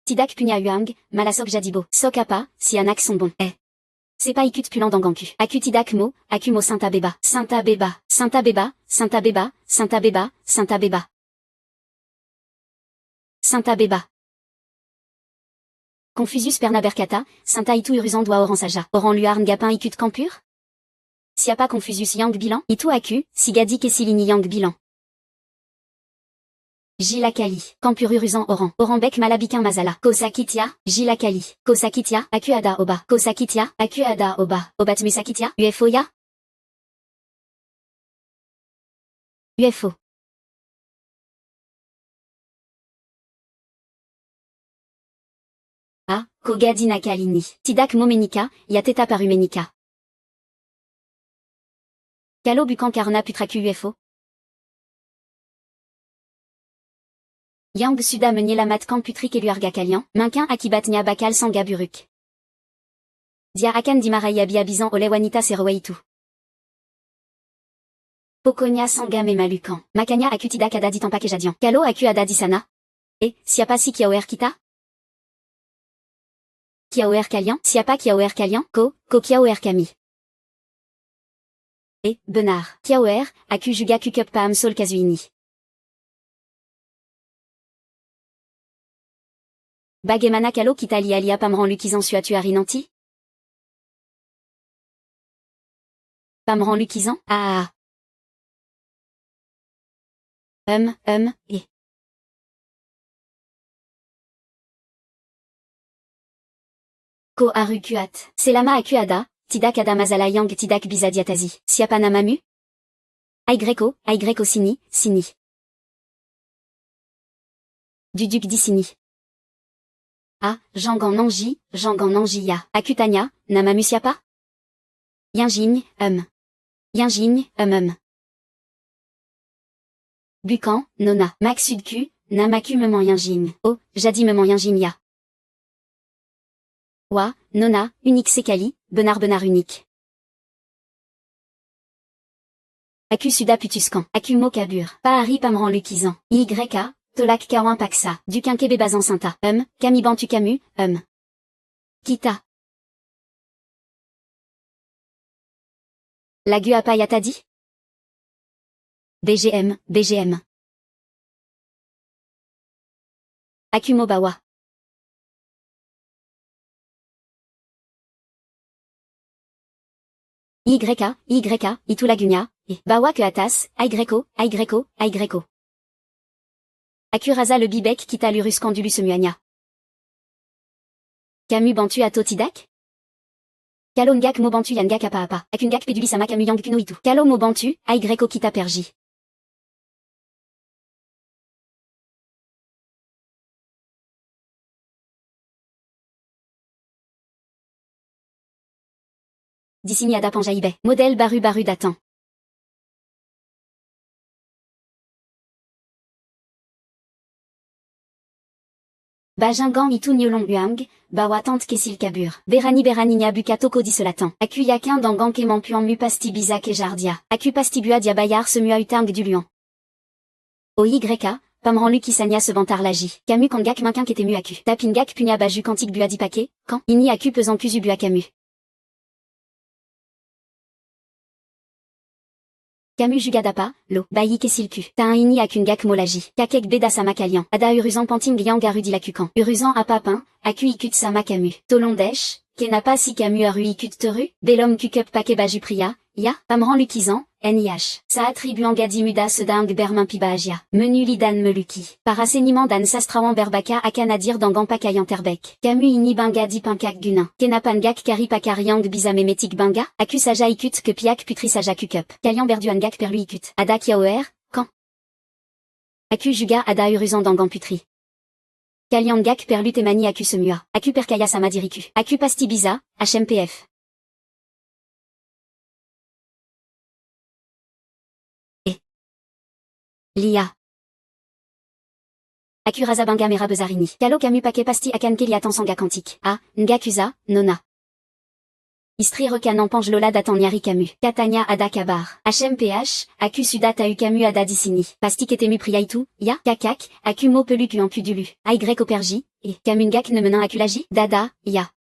S1: Tidak punya uang, malasok jadibo. Sok apa, si anak sont bon. C'est pas ikut pulang denganku. Aku tidak mau, aku mau santa beba. Santa beba, santa beba, santa beba, santa beba, santa beba. Santa beba. Confusus perna berkata, santa itu urusan dua orang saja. Orang luar ngapin ikut campur? Siapa Confusus yang bilang? Itu aku, si gadi kesilini yang bilang. Jilakali, campur urusan orang. Orang bek malabikin mazala. Kosakitia, Jilakali. Kosakitia, aku ada oba. Kosakitia, aku ada oba. Obat musakitia, UFO ya? UFO. Ah, kogadina kalini. Tidak mo menika, ya teta paru menika. Kalo bukan karna putraku UFO? Yang sudah menyelamatkan putri keluarga kalian, mankan akibatnya bakal sangga buruk. Dia akan dimarahi habis-habisan oleh wanita serowe itu. Pokoknya sangga memalukan. Makanya aku tidak ada di tempat kejadian. Kalau aku ada di sana? Siapa si kiawer kita? Kiawer kalian? Siapa kiawer kalian? Ko kiawer kami. Benar. Kiawer, aku juga kukup paham soal kasu ini. Bagaimana kalau kita lihat pameran lukisan suatu hari nanti? Pameran lukisan? Ah. Ko aru kuat. Selama aku ada, tidak ada masalah yang tidak bisa diatasi. Siapa namamu? Aygreko Sini, Sini. Du duc d'Issini. Jangan Nanjiya. Akutanya, Namamusiapa. Yinjing, Yinjing, Bukan, Nona. Maksudku, Namaku Meman Yinjing. Oh, Jadi Meman Yinjing ya. Wa, Nona, Unique Sekali, Benar unique. Aku Suda Putuskan. Akumo Kabur. Paari Pamran Lukizan. YK, Tolak Kawan Paksa. Dukinkebe Bazan Sinta. Kamibantu Camus, Kita. Lagu Apa Yatadi? BGM. Akumo Bawa. YK, Itulagunya, et Bawa que Atas, Aygreko. Akuraza le Bibek Kita Lurus Candulus Muanya. Camus Bantu Atotidak? Kalongak Mobantu Yangak Apa. Akungak Pedulisama Camus Yang Kunoitu. Kalo Mobantu, Aygreko Kita Perji. Dissini Ada Panjaïbe. Modèle Baru Datan. Bajingan Itu Nyolong Uang, Bawa Tante Kessil Kabur. Berani Nya Bukato Disolatan. Aku Yakin Dangan Keman Puan Mu Pasti Bizak et Jardia. Aku Pasti Bua Diabayar Se Mua Utang du Luan. OYK, Pamran Lukisania Se Bantar Lagi. Camus Kangak Minkin Ketemu Aku. Tapingak Punya Baju Kantik Bua Dipake, Quand, Ini Aku Pesant Kuzu Bua Camus. Camus Jugadapa, Lo, Bayi Kessilku. Ta Ini Akungak Molaji. Kakek Beda Sama Kalian. Ada Uruzan Panting Yang Arudi Lakukan. Uruzan Apapin, Aku Ikut Sama Camus. Tolondesh, Kenapa Si Camus Aru Ikut Teru, Belom Kukup Pake Baju Priya, Ya, Pamran Lukizan, NIH. Sa attribuant Gadimuda Sedang Bermin Pibagia. Menu Lidan Meluki. Paraséniment Dan Sastrawan Berbaka Akanadir Dangan Pakayan Terbek. Camus Ini Banga Di Pinkak Gunin. Kenapangak Kari Pakariang Bizamemetik Banga. Akusaja Ikut Kepiak Putrisaja Kukup. Kalian Berduangak Perlu Ikut. Ada Kiaoer, Quand. Aku Juga Ada Uruzan Dangan Putri. Kaliangak Perlu Temani Aku Semua. Aku Perkaya Samadiriku. Aku Pasti Biza, HMPF. Lia. Akuraza Banga Mera Bezarini. Kalo Camus Pake Pasti Akan Keliatan Sanga Kantik. Ngakusa, Nona. Istri Rekanan Pange Lola Datan Nyari Camus. Katanya Ada Kabar. HMPH, Aku Suda Tau Camus Ada Dissini. Pasti Ketemu Priaitu, Ya, Kakak, Aku Mo Peluku en Pudulu. Aygreko Perji, et Kamungak Ne Menin Akulaji, Dada, Ya.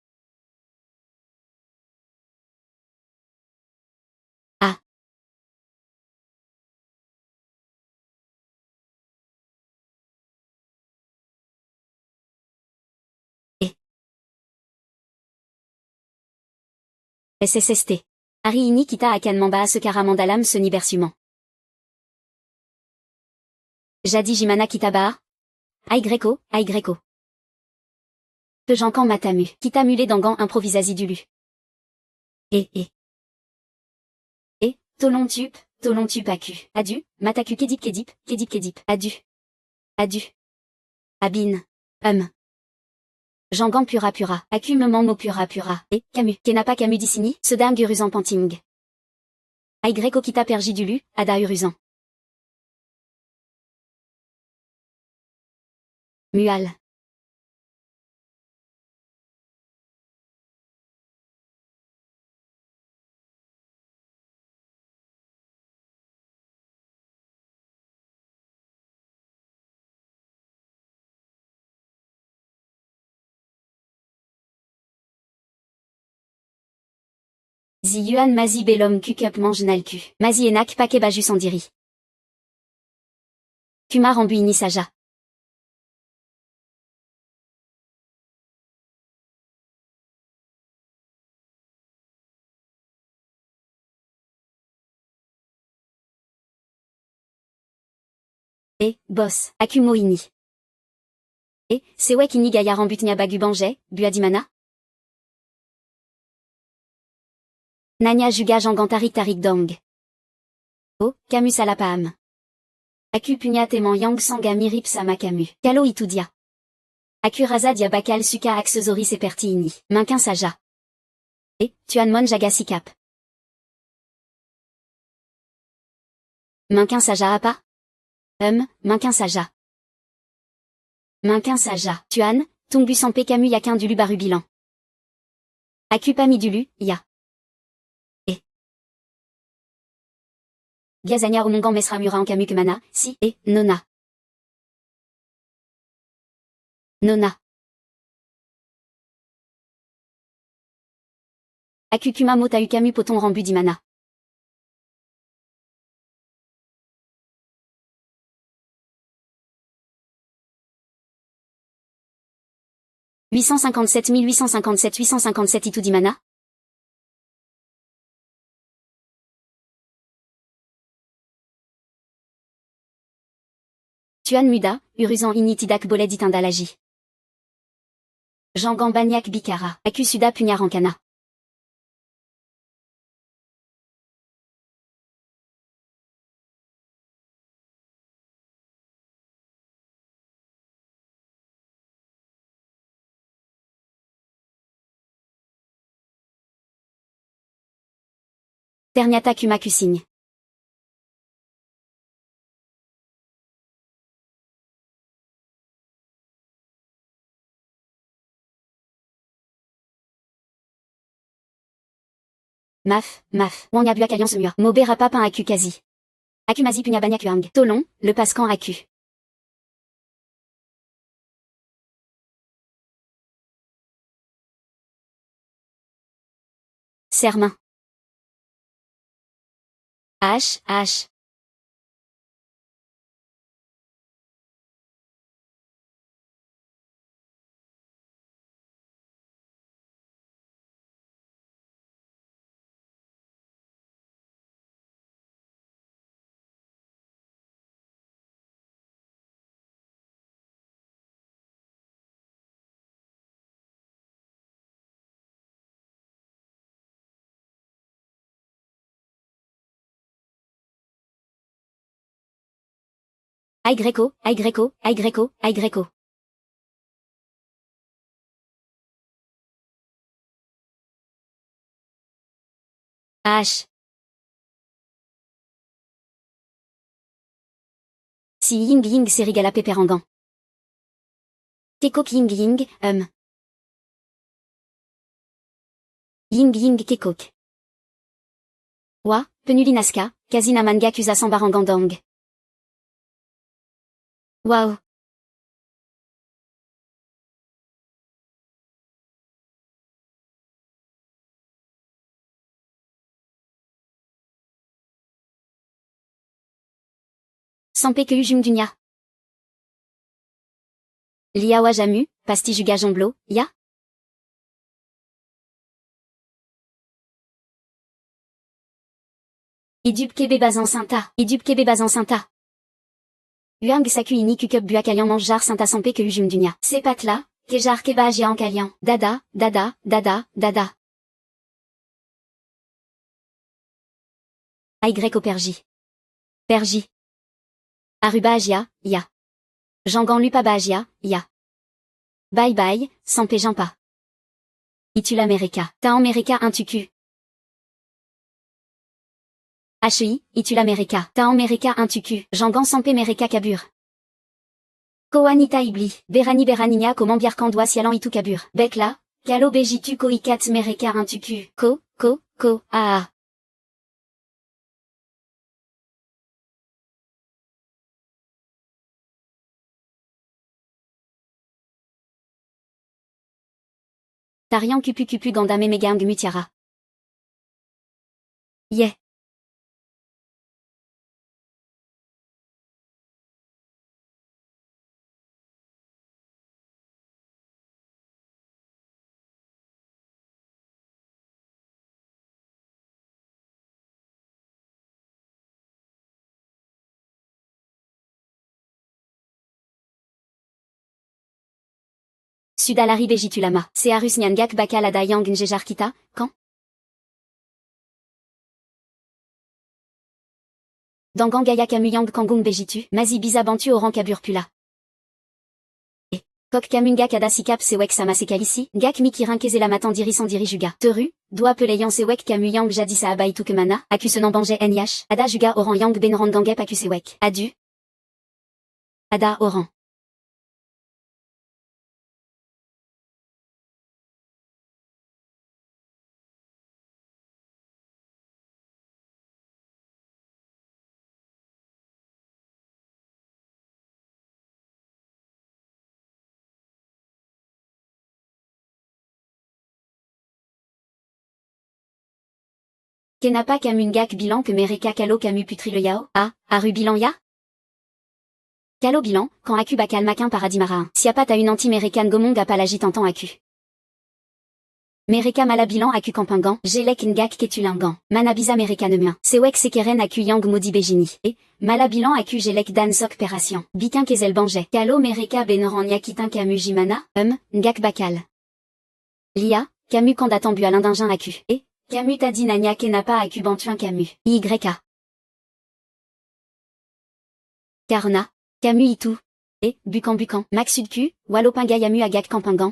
S1: SSST. Ari Ini Kita Akan Mamba Sekara Mandalam Seni Bersuman. Jadi Jimana Kitaba. Aygreko. Pejankan Matamu. Kita Mule Dangan Improvisasi Dulu. Et. Tolontup Aku. Adu, Mataku Kedip. Adu. Abin. Jangan Pura. Aku Meman Mo Pura. Et, Camus. Kenapa Camus Dissini, Sedang Uruzan Panting. Aygreko Kita Perji Dulu, Ada Uruzan. Mual. Yuan Mazi Belom Kukup Mange Nalku. Mazi Enak Pake Baju Sandiri. Kumar Ambuini Saja. Et, Boss, Akumoini. Et, Sewek Ini Gayaran Butnia Bagu Banje, Buadimana. Nanya Juga Jangantarik Tarik Dang. O, Camus Salapaham. Aku punya temang yang sanga mirip sama Camus. Kalo itu dia. Aku rasa dia bakal suka aksesori seperti ini. Mungkin saja. Tuan mon jaga sikap. Mungkin saja apa? Mungkin saja. Mungkin saja. Tuan, tunggu sampai Camus yakin dulu baru bilang. Aku pamit dulu, ya. Biasanya omongan mesra murang Camus kemana, si, Nona. Nona. Aku kuma mot au Camus poton rambu di mana. « 857 857 857 itu di mana? Tuan muda, urusan ini tidak boleh ditindaklanjuti. Jangan banyak bicara. Aku sudah punya rencana. Ternyata kuma kusigne. Maf, wanya buak alian semua. Mobe rapapin aku kazi. Aku mazi punya banyak uang. Tolong, lepaskan aku. Serment. H. Y. H. Si ying serigala peperangan. Kekok ying. Ying kekok. Wa, penulinaska, kazina manga kusa sambarangandang. Wow. Sampai ke ujung dunia. Lia wajamu, pasti juga jomblo, ya? Idup kebe bazan santa. Uang saku ini kukub buak alian manjar santa sampai ke ujung dunia. Sepat là, kejar keba agia en kalian. Dada. Y aupergi. Pergi. Aruba agia, ya. Jangan lupa bagia, ya. Bye, sampai jumpa. Itu l'America. Ta America un tucu. HI, itu l'America. Ta America un tucu. Jangan sampai mereka kabur. Koanita ibli. Beraninya comment biarkan dua sialan itu kabur. Bekla, kalo bejitu ko ikat mereka un tucu. Ko, Tarian kupu gandame megang mutiara. Yeah. Sudalari bejitulama. Seharus nyangak bakal ada yang ngejar kita, kan? Dangang Gaya Kamu Yang Kangung Bejitu, Mazi Biza Bantu Orang Kabur Pula. Et. Kok Kamunga Kada Sikap Sewek Samaseka ici, Gak Mikirin Kezela Matandiri Sandiri Juga. Teru, Doa Pelayan Sewek Kamu Yang Jadisa Abaitu Kemana, Akusenan Banje NYH, Ada Juga Oran Yang Benran Gangep Akusewek. Adu. Ada Oran. Kenapa Kamungak Bilan que Mereka Kalo Kamu Putri le Yao, Aru Bilan Ya? Kalo Bilan, quand Aku Bakal Makin Paradis Marin, Siapat a une anti-Mérican Gomong a Palagi Tantan Aku. Mereka Malabilan Aku Kampangan, Jelek Ngak Ketulingan, Manabiza Mereka Nemien, Sewek Sekeren Aku Yang Modi Bejini, et, Malabilan Aku Jelek Dan Sok Peration, Bikin Kezel Banje, Kalo Mereka Benoran Yakitin Kamu Jimana, Ngak Bakal. Lia, Kamu Kandatan Bualin Dingin Aku, et, Kamu Tadinania Kenapa Aku Bantuin Kamu, YK. Karna, Kamu Itu, et, Bukan, Max Sudku, Wallopinga Yamu Agak Kampangan.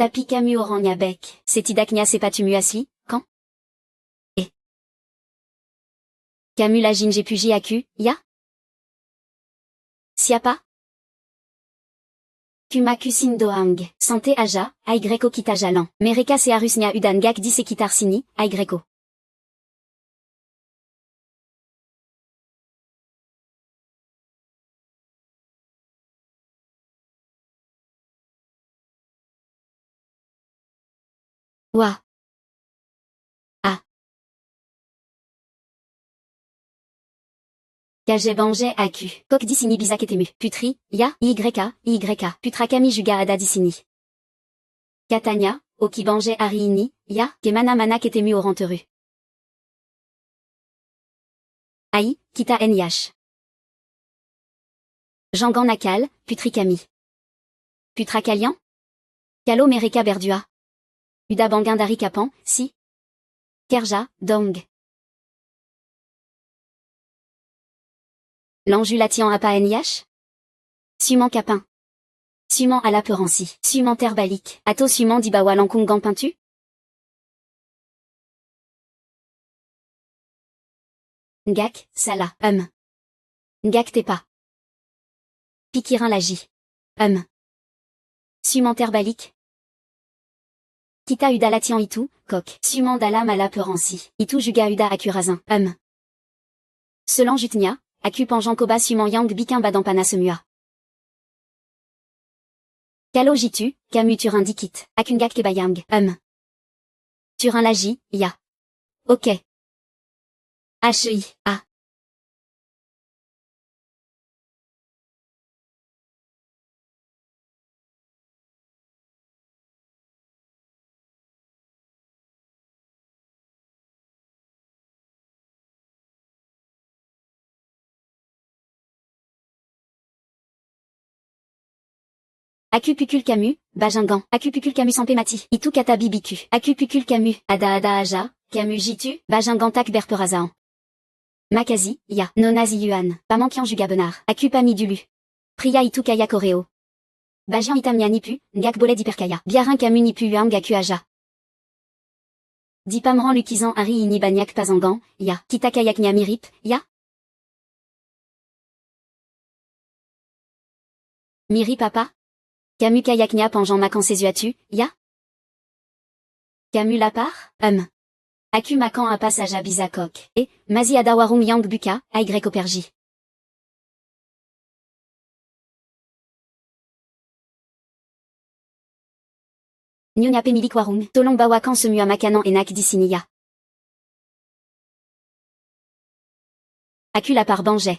S1: Tapi Kamu Orangnya Bek, Setidaknya Sepatumu Asli, quand? Et. Kamu la Jinje Puji Aku, Ya? Siapa? Kumaku Sindoang, Santé Aja, Aigreko Kita Jalan, Mereka Seharusnya Udan Gak di Sekitar Sini, Aigreko. Wah. Ah. Kaje Banje Aku, Kok di Sini Bisa Ketemu, Putri, Ya, YK, Putra Kami Juga Ada di Sini. Katanya, Oki Banje Ariini, Ya, Kemana Mana Ketemu Oranteru. Ai, Kita NYH. Jangan Nakal, Putri Kami. Putra Kalian? Kalo Mereka Berdua. Uda Bangin Dari Kapan, Si. Kerja, Dong. L'anju Latian Apa NYH? Suman Capin. Suman à la Perancy. Suman Terbalik. Ato Suman Dibawa Lankung Gampintu? Ngak, Sala, Ngak Tepa. Pikirin Lagi. Suman Terbalik. Kita Uda Latian Itu, Kok. Suman Dalam à la Perancy. Itu Juga Uda Akurazin. Selan Jutnia, Aku Panjan Koba Suman Yang Bikin Badampana Semua. Kalo Jitu, Kamu Turin Dikit, Akungak Kebayang, Turin Lagi, Ya. Ok. HI, A. Akupukul Kamu, Bajingan, Akupukul Kamu Sampemati, Itu Katabi Biku, Akupukul Kamu, Ada Aja, Kamu Jitu, Bajingan Tak Berperazan. Makazi, Ya, Nonazi Yuan, Pamankian Juga Benar, Akupami Dulu. Priya Itu Kaya Koreo. Bajian Itamnia Nipu, Ngak Boled Hyperkaya, Biarin Kamu Nipu Yuan Gaku Aja. Dipamran Lukizan Ari Ini Banyak Pazangan, Ya, Kita Kayak Mirip, Ya. Miri Papa? Kamu Kayaknya Panjan Makan Sesuatu, Ya. Kamu Lapar, Aku Makan A Passage à Bizakok, et, Mazi Adawarung Yang Buka, Aigreko Perji. Nyunya Pemilik Warung, Tolong Bawakan Semua Makanan Enak di Sini Ya. Aku Lapar Banje.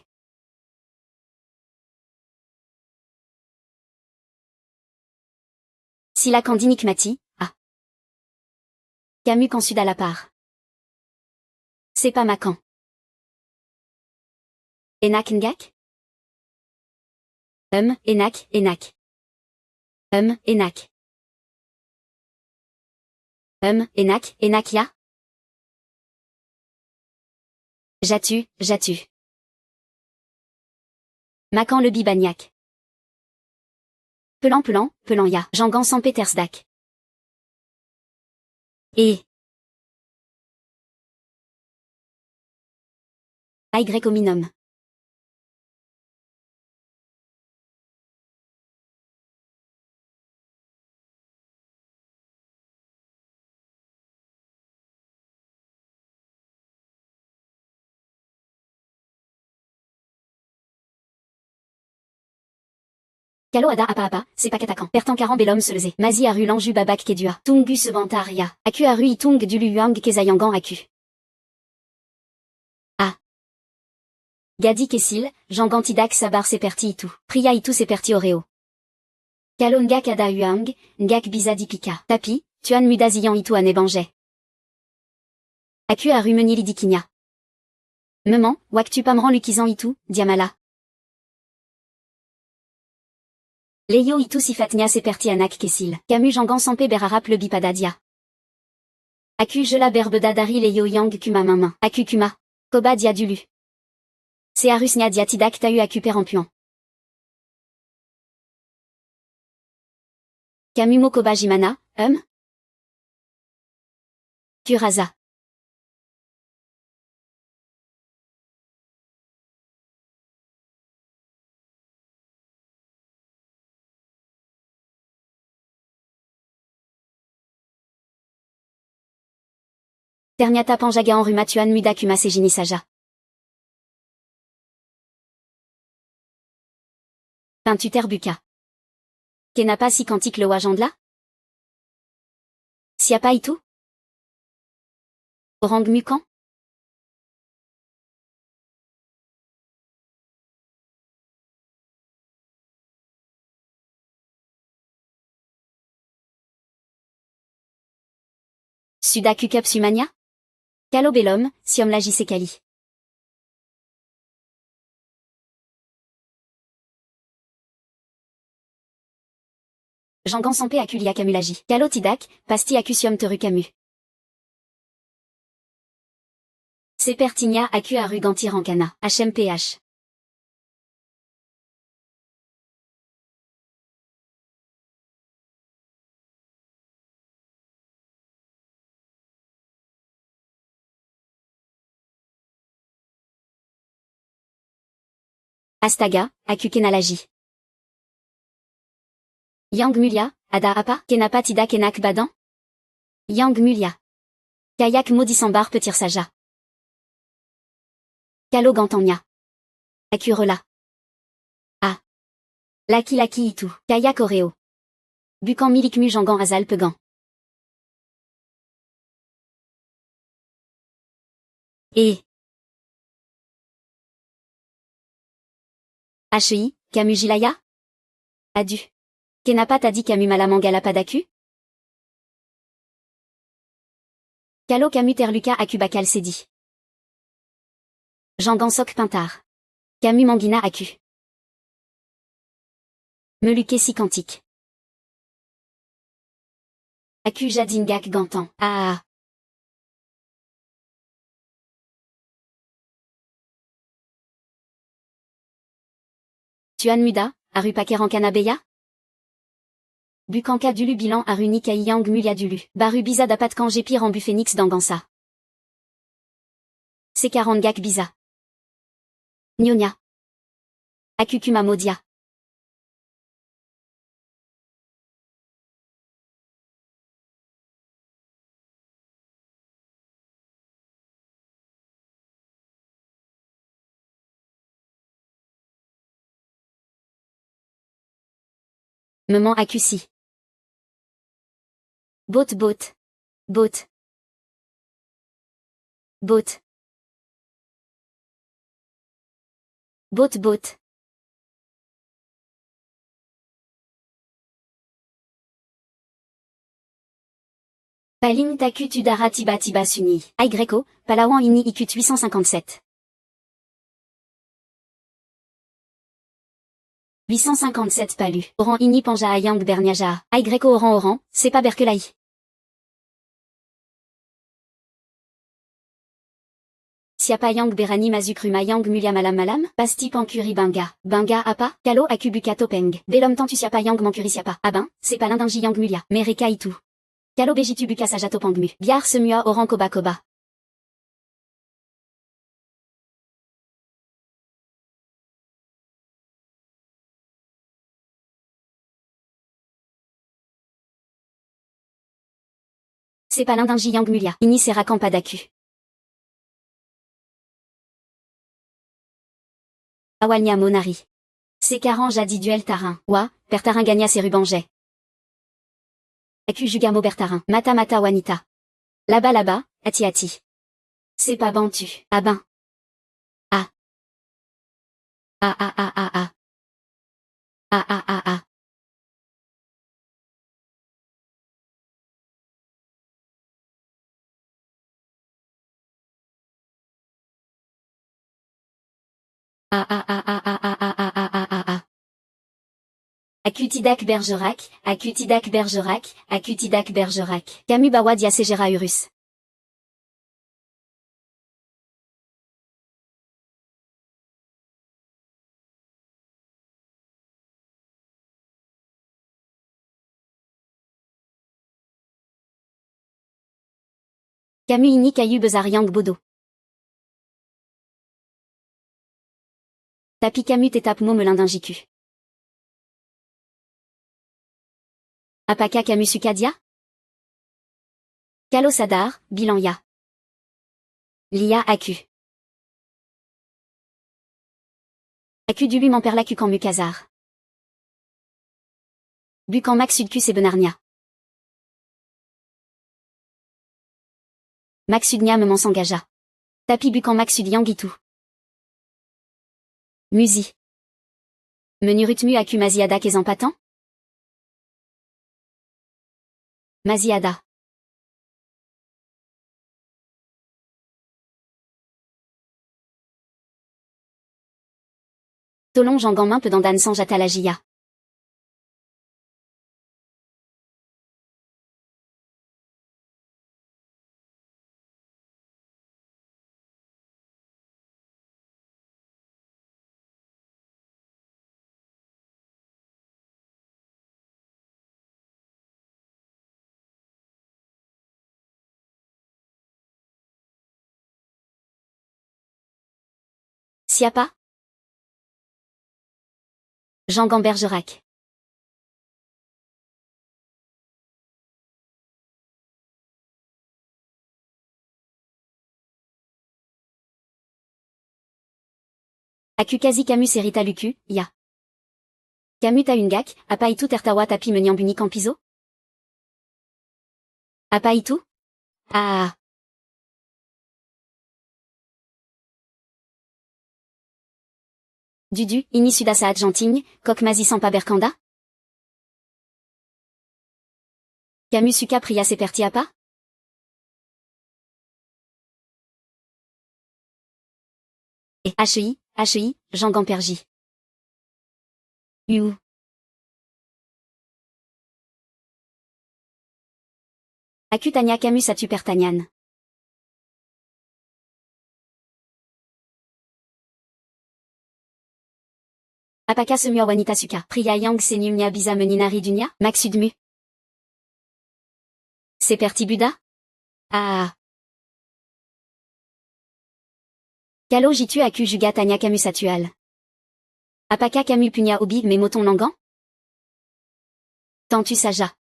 S1: Silakan Dinikmati, A. Kamu Kan Sud à la part. C'est pas Makan. Enak Ngak? Enak. Enak. Enak Ya? Jatu, Jatu. Macan le Bibagnac. Pelan Pelan, Pelanya. Jangan San Petersdak. Et. Y hominum. Kalo ada apa-apa, c'est pas katakan. Pertan karan belom se leze. Mazi aru l'anju babak kedua. Tungu se bantaria. Aku aru itung du luyang kezayangan aku. Ah. Gadi kesil, jangantidak sabar seperti itu. Priya itu seperti oreo. Kalo ngak ada uang, ngak bisa dipika. Tapi, tuan muda ziyan itu anebanje. Aku aru menili dikinya. Maman, waktu pamran lukizan itu, diamala. Leyo itu sifatnya seperti anak kesil. Kamu jangan sampai berharap lebih pada dia. Aku jela berbeda dari leyo yang kuma mama. Aku kuma. Koba dia dulu. Seharusnya dia tidak tahu aku perempuan. Kamu mau koba gimana, Kurasa. Ternyata panjaga en rumatuan muda kuma sejini saja. Peintu terbuka. Kenapa si cantik le wajandla? Siapa itu? Orang mukan? Suda kukup sumania? Kalo belom, siom lagi sekali. Jangan sampai aku lihat kamu lagi. Kalo tidak, pasti aku siom teru kamu. Sepertinya aku aru ganti rankana. HMPH. Astaga, aku kena lagi. Yang mulia, ada apa? Kenapa tidak enak badan? Yang mulia. Kayak mau disambar petir saja. Kalo gantanya. Aku rela. Ah. Laki-laki itu. Kayak oreo. Bukan milikmu jangan asal pegang. Et. HI, kamu gilaya? Adu. Kenapa tadi kamu malah manggala padaku? Kalo kamu terluka aku bakal sedih. Jangan sok pintar. Kamu manggina aku. Meluke si cantik. Aku jadingak gantan. Ah. Tuan muda, aru pakeran kanabeya? Bukanka dulu bilan aru nikai yang mulia dulu. Baru bisa dapat kanje pire en bu phoenix dangansa. Sekarang gak bisa. Nyonya. Aku kuma modia. Maman aku si. Bot. Bot. Paling taku tudara tiba suni. Ay Greco, Palawan ini ikut 857. 857 palu. Oran ini panja ayang berniaja. Ay Greco oran, c'est pas berkelai. Siapa yang berani masuk rumah yang mulia malam-malam? Pasti pancuri bangga. Bangga apa? Kalau aku buka topeng. Belum tentu siapa yang mencuri siapa. Ah ben, c'est pas l'indingi yang mulia. Mereka itu. Kalau begitu buka saja topengmu. Biar semua orang koba-koba. C'est pas l'indingi yang mulia. Ini sera padaku. Awalnya monari. Sekarang jadi duel tarin. Wah, Bertarin gagna ses rubanget. Aku juga mau Bertarin. Mata-mata wanita. Là-bas, hati-hati. C'est pas bantu. Ah ben. Ah. Ah ah ah ah ah. Ah ah ah ah. Ah ah ah ah ah ah ah ah ah ah ah ah. Akutidak Bergerac, Akutidak Bergerac, Akutidak Bergerac. Camus bawa dia segera urus. Camus ini kayu besar yang bodoh. Tapi Camus tetap mau melindungiku. Apakah Camus suka dia? Kalau sadar, bilang ya. Lia aku. Aku dulu memperlaku kamu kasar. Bukan maksudku sebenarnya. Maksudnya memang s'engagea. Tapi bukan maksud yang gitu. Musi. Menurutmu aku masih ada kesempatan? Masih ada. Tolong jangan main dan sans jatalagia. Siapa? Jean Bergerac. Aku kasi Camus serita luku, ya. Camus ta ungak, apa itu tertawa tapi menyambuni kampizo? Apa itu? Ah. Dudu, ini sudah saat gentil, kok masih sampai bercanda? Camus suka pria seperti apa? HI, Jean Gampergy. Aku tanya Camus atu pertanyaan. Apakah semua wanita suka pria yang senyumnya bisa menyinari dunia? Maksudmu? Seperti Buddha? Ah. Kalau gitu aku juga tanya Camus atual. Apakah Camus punya hobi memoton langan? Tentu saja.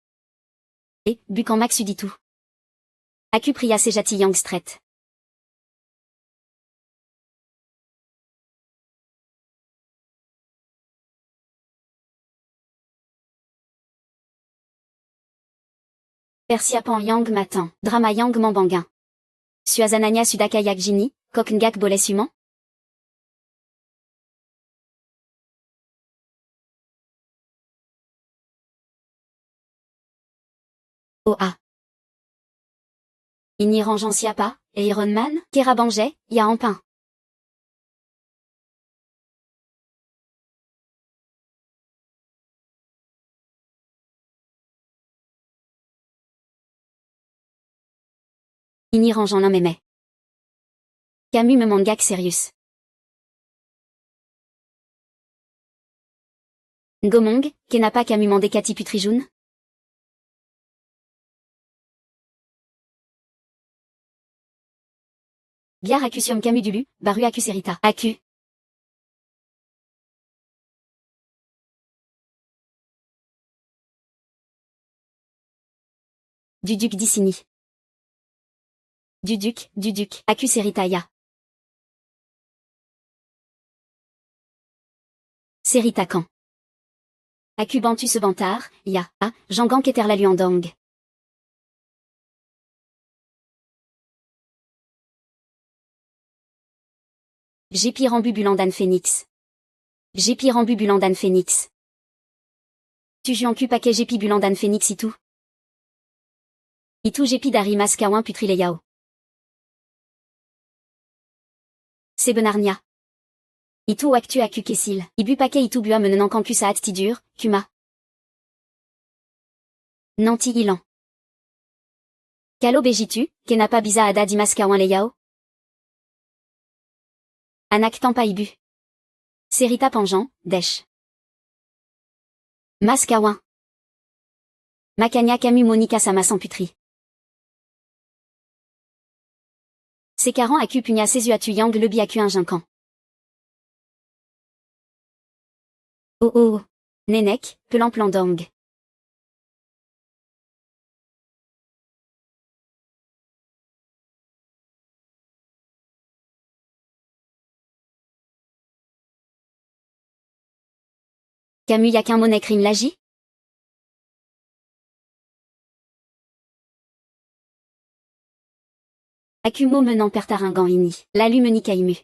S1: Bukan maksud itu. Aku pria sejati yang straight. Persiapan yang matin, drama yang membangun. Suazananya sudah kayak gini, kok nggak boleh suman? Oh ah. Ini rangeant siapa? Iron Man? Kera bangé, ya en pain. Ini rangeant non mémé. Camus me mangak serious. Ngomong, Kenapa Camus mandekati putrijun? Biar accusium Camus dulu, baru accuserita. Accu. Duduc dicini. Duduc, accuseritaya. Seritakan. Accubantu se bantar, ya, a, jangan keter la luandang. J'épirambu bulandan phénix. J'épirambu bulandan phénix. Tu juancu paquet j'épi bulandan phénix itou. Itou j'épi dari maskawin putrileyao. C'est benarnia. Itou actu accu kessil. Ibu paquet itou bua menenant cancus à tidur, kuma. Nanti ilan. Calo bejitu, kenapa bisa ada di maskawin leyao. Anak tampa ibu. Serita panjan, desh. Maskawin. Makanya Camus Monica sama sans putri. Sekaran accu punya sesuatu yang lebih accu un jinkan. Oh. Nenek, pelan plandang. Camus y'a qu'un monek rim lagi? Accumo menant pertaringan ini, la lumeni caimu.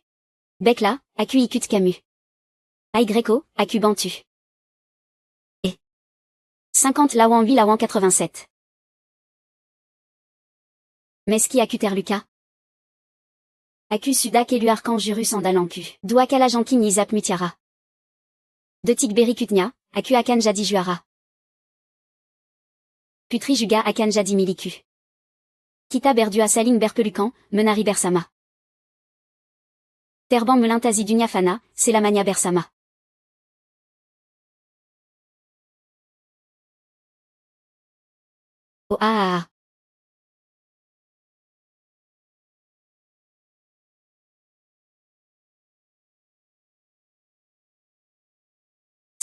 S1: Bekla, accu ikut Camus. Aïe Greco, accu bantu. Et 50 lawan 8 lawan 87. Meski accu terluca. Accu sudak elu arcan jurus en dalancu. Doua kalajanki ni zap mutiara. De tikberi kutnia, accu akan jadi juara. Putri juga akan jadi miliku. Kita berdua saling berpelukan, menari bersama. Terban melintasi dunia fana, c'est la mania bersama. Oh ah.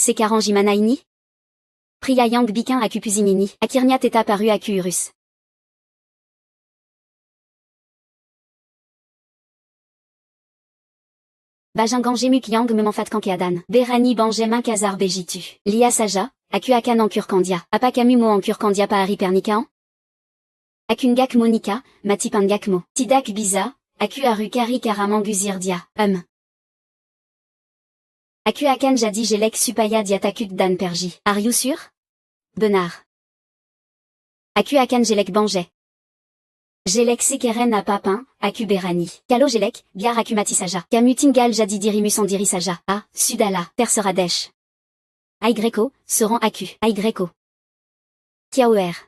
S1: Sekaran jimana ini? Priya yang bikin akupuzinini, akirnya teta paru akurus. Bajangan gemuk yang me manfat kankeadan. Berani banjemin kazar bejitu. Lia saja, aku akan en kurkandia. Apa Camus mo en kurkandia pa ari pernikan? Akungak monika, mati pangak mo. Tidak biza, aku aru kari karamanguzirdia. Aku akan jadi jelek supaya dia takut dan pergi. Are you sûr? Benar. Aku akan jelek banje. Jelek sekeren a papin, aku berani. Kalo jelek, biar aku mati saja. Camus tinggal jadi dirimus en diri saja. Ah, sudala, terseradesh. Aïe Greco, seran aku. Aïe Greco. Kiaoer.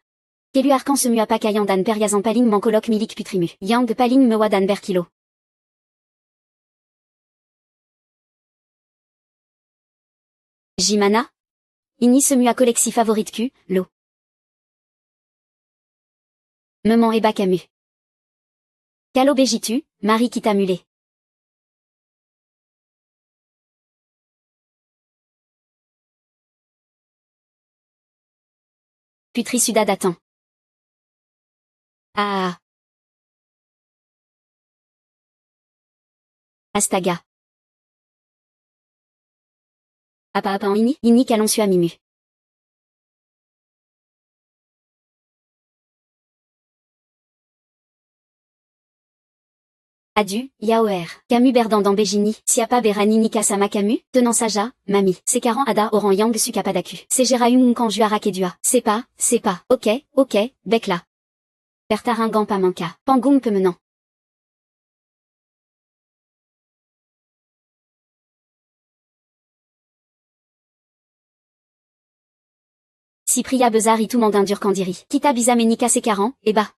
S1: Kelu arkan semu apa kayan dan periazan paling mankolok milik putrimu. Yang paling mewa dan berkilo. Jimana? Ini semu a koleksi favorite Q, lo. Meman eba Camus. Calo bejitu, Marie qui t'a mulé. Putri suda datan. Ah. Astaga. Apa ini kalon sua mimu. Adu, yaoer. Camus berdandan bejini, siapa berani nika sama Camus, tenant saja, mami. Sekaran ada orang yang sukapadaku. Segeraum kan juara kedua. C'est pas, ok, bekla. Pertaringan pa manka. Pangung pemenant. Si pria bezar itu mangindur kandiri. Kita bisa menika sekaran, eba.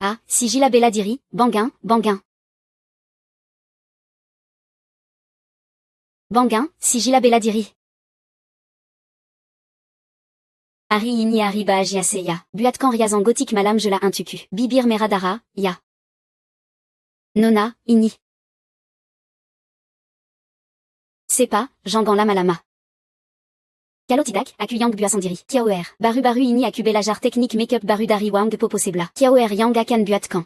S1: A, Sigila Belladiri, Banguin, Banguin. Banguin, Sigila Belladiri. Ari ini Ariba Agiaseya, Buatkan Riazan Gothique Malam Jela Intuku, Bibir Meradara, Ya. Nona, Ini. Sepa, Jangan Lamalama. Kalotidak, Akuyang Buasandiri, Kiaoer, Baru Baru Ini Akubelajar Technique Makeup Baru Dari Wang Poposebla, Kiaoer Yang Akan Buatkan.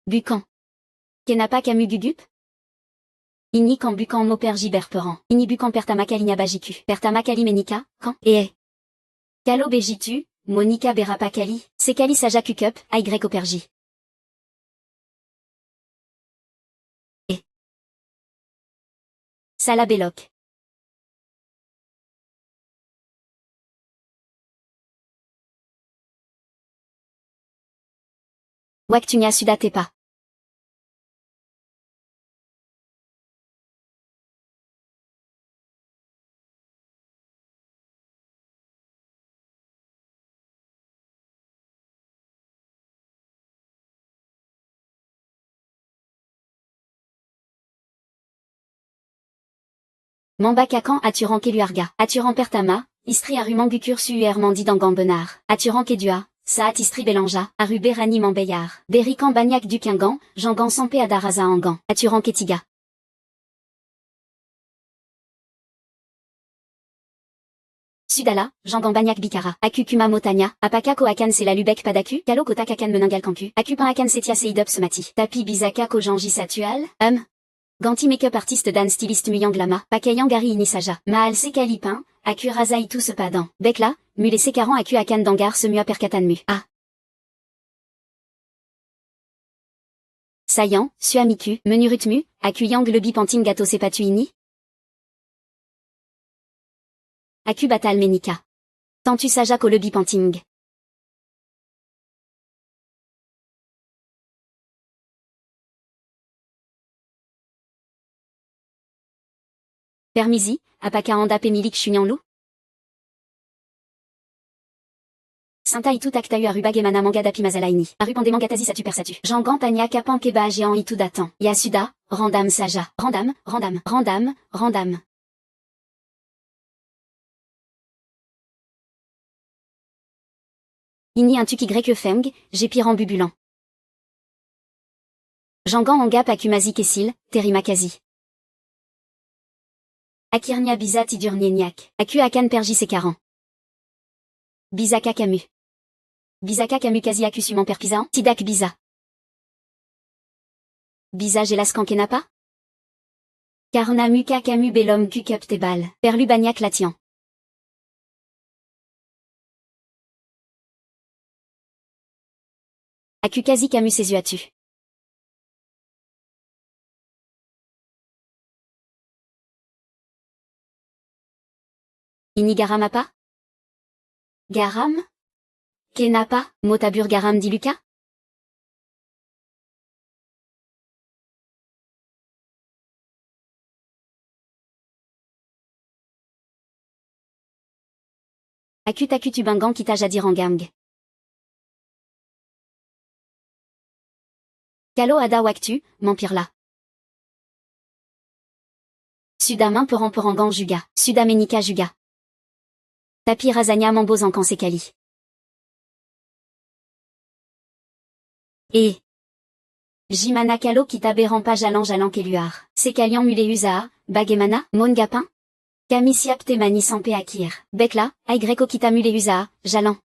S1: Bucan. Kenapa Kamu Gugup? Ini quand Bucan Moperji Berperan. Ini Bucan Pertamakalina Bajiku. Pertamakali Menika, quand? Et Kalo Bejitu, Monica Berapakali, Sekali Saja Kukup, Y Operji. Et Salabelok. Waktunya Sudatepa. Mamba Kakan Aturan Keluarga. Aturan Pertama, Istri Arumangukur Suer Mandi Dangan Benar. Aturan Kedua, Saat Istri Belanja, Aru Berani Mambeyar. Berikan Bagnac du Kingan, Jangan Sampé Adaraza Angan. Aturan Ketiga. Sudala, Jangan Bagnac Bikara. Akukuma Motanya, Apaka Akan Sela Lubek Padaku. Kalo Kotak Akan Menangal Kanku. Akupan Akan Setia Seidup Semati. Tapi Bizaka Kojanji Satual, Ganti Makeup Artiste Dan Styliste Muyang Lama, Pakayang Gari Inisaja, Maal Sekalipin, Aku Razai Tout Sepadan, Bekla, Mule Sekaran Aku Akan Dangar Semua Perkatan Mu. A. Sayan, Suamiku, Menu Rutmu, Aku Yang Lebi Panting Gato Sepatuini. Aku Batal Menika. Tantu Saja Ko Lebi Panting. Permisi, Apaka Anda Pemilik Chunyanlu. Sinta Itu Taktayu Arubagemana Manga Dapi Mazalaini. Arupande Mangatasi Satu Persatu. Jangan Panya Kapan Keba Agian Itu Datan. Yasuda, Randam Saja. Randam, Randam, Randam, Randam. Ini un Tuki grec Feng, Jépiran Bubulan. Jangan Angap Akumazi Kessil, Terimakazi. Akirnia Bizat Idurnieniak, Aku Akan Perji Sekaran. Bizaka Kamu. Bizaka Kamu Kazi Akusuman Perpisan, Tidak Biza. Biza Gelaskan Kenapa? Karna Muka Kamu Belom Kukup Tebal, Perlu Bagnac Latian. Aku Kazi Kamu Sezuatu. Ini Garamapa? Garam? Kenapa, Motabur Garam dit Lucas? Akut Tubangan Kita Jadirangam. Kalo Ada Waktu, Mampirla. Sudamin Perangan Juga, Sudamenika Juga. Tapi Razania Mambozan Kansekali. Et Jimana Kalo Kitaberan Jalan Keluar. Sekalian Muleusa, Bagemana, Mon Gapin. Kamisiap Temani Sampé Akir. Bekla, Aigreko Kita Muleusa, Jalan.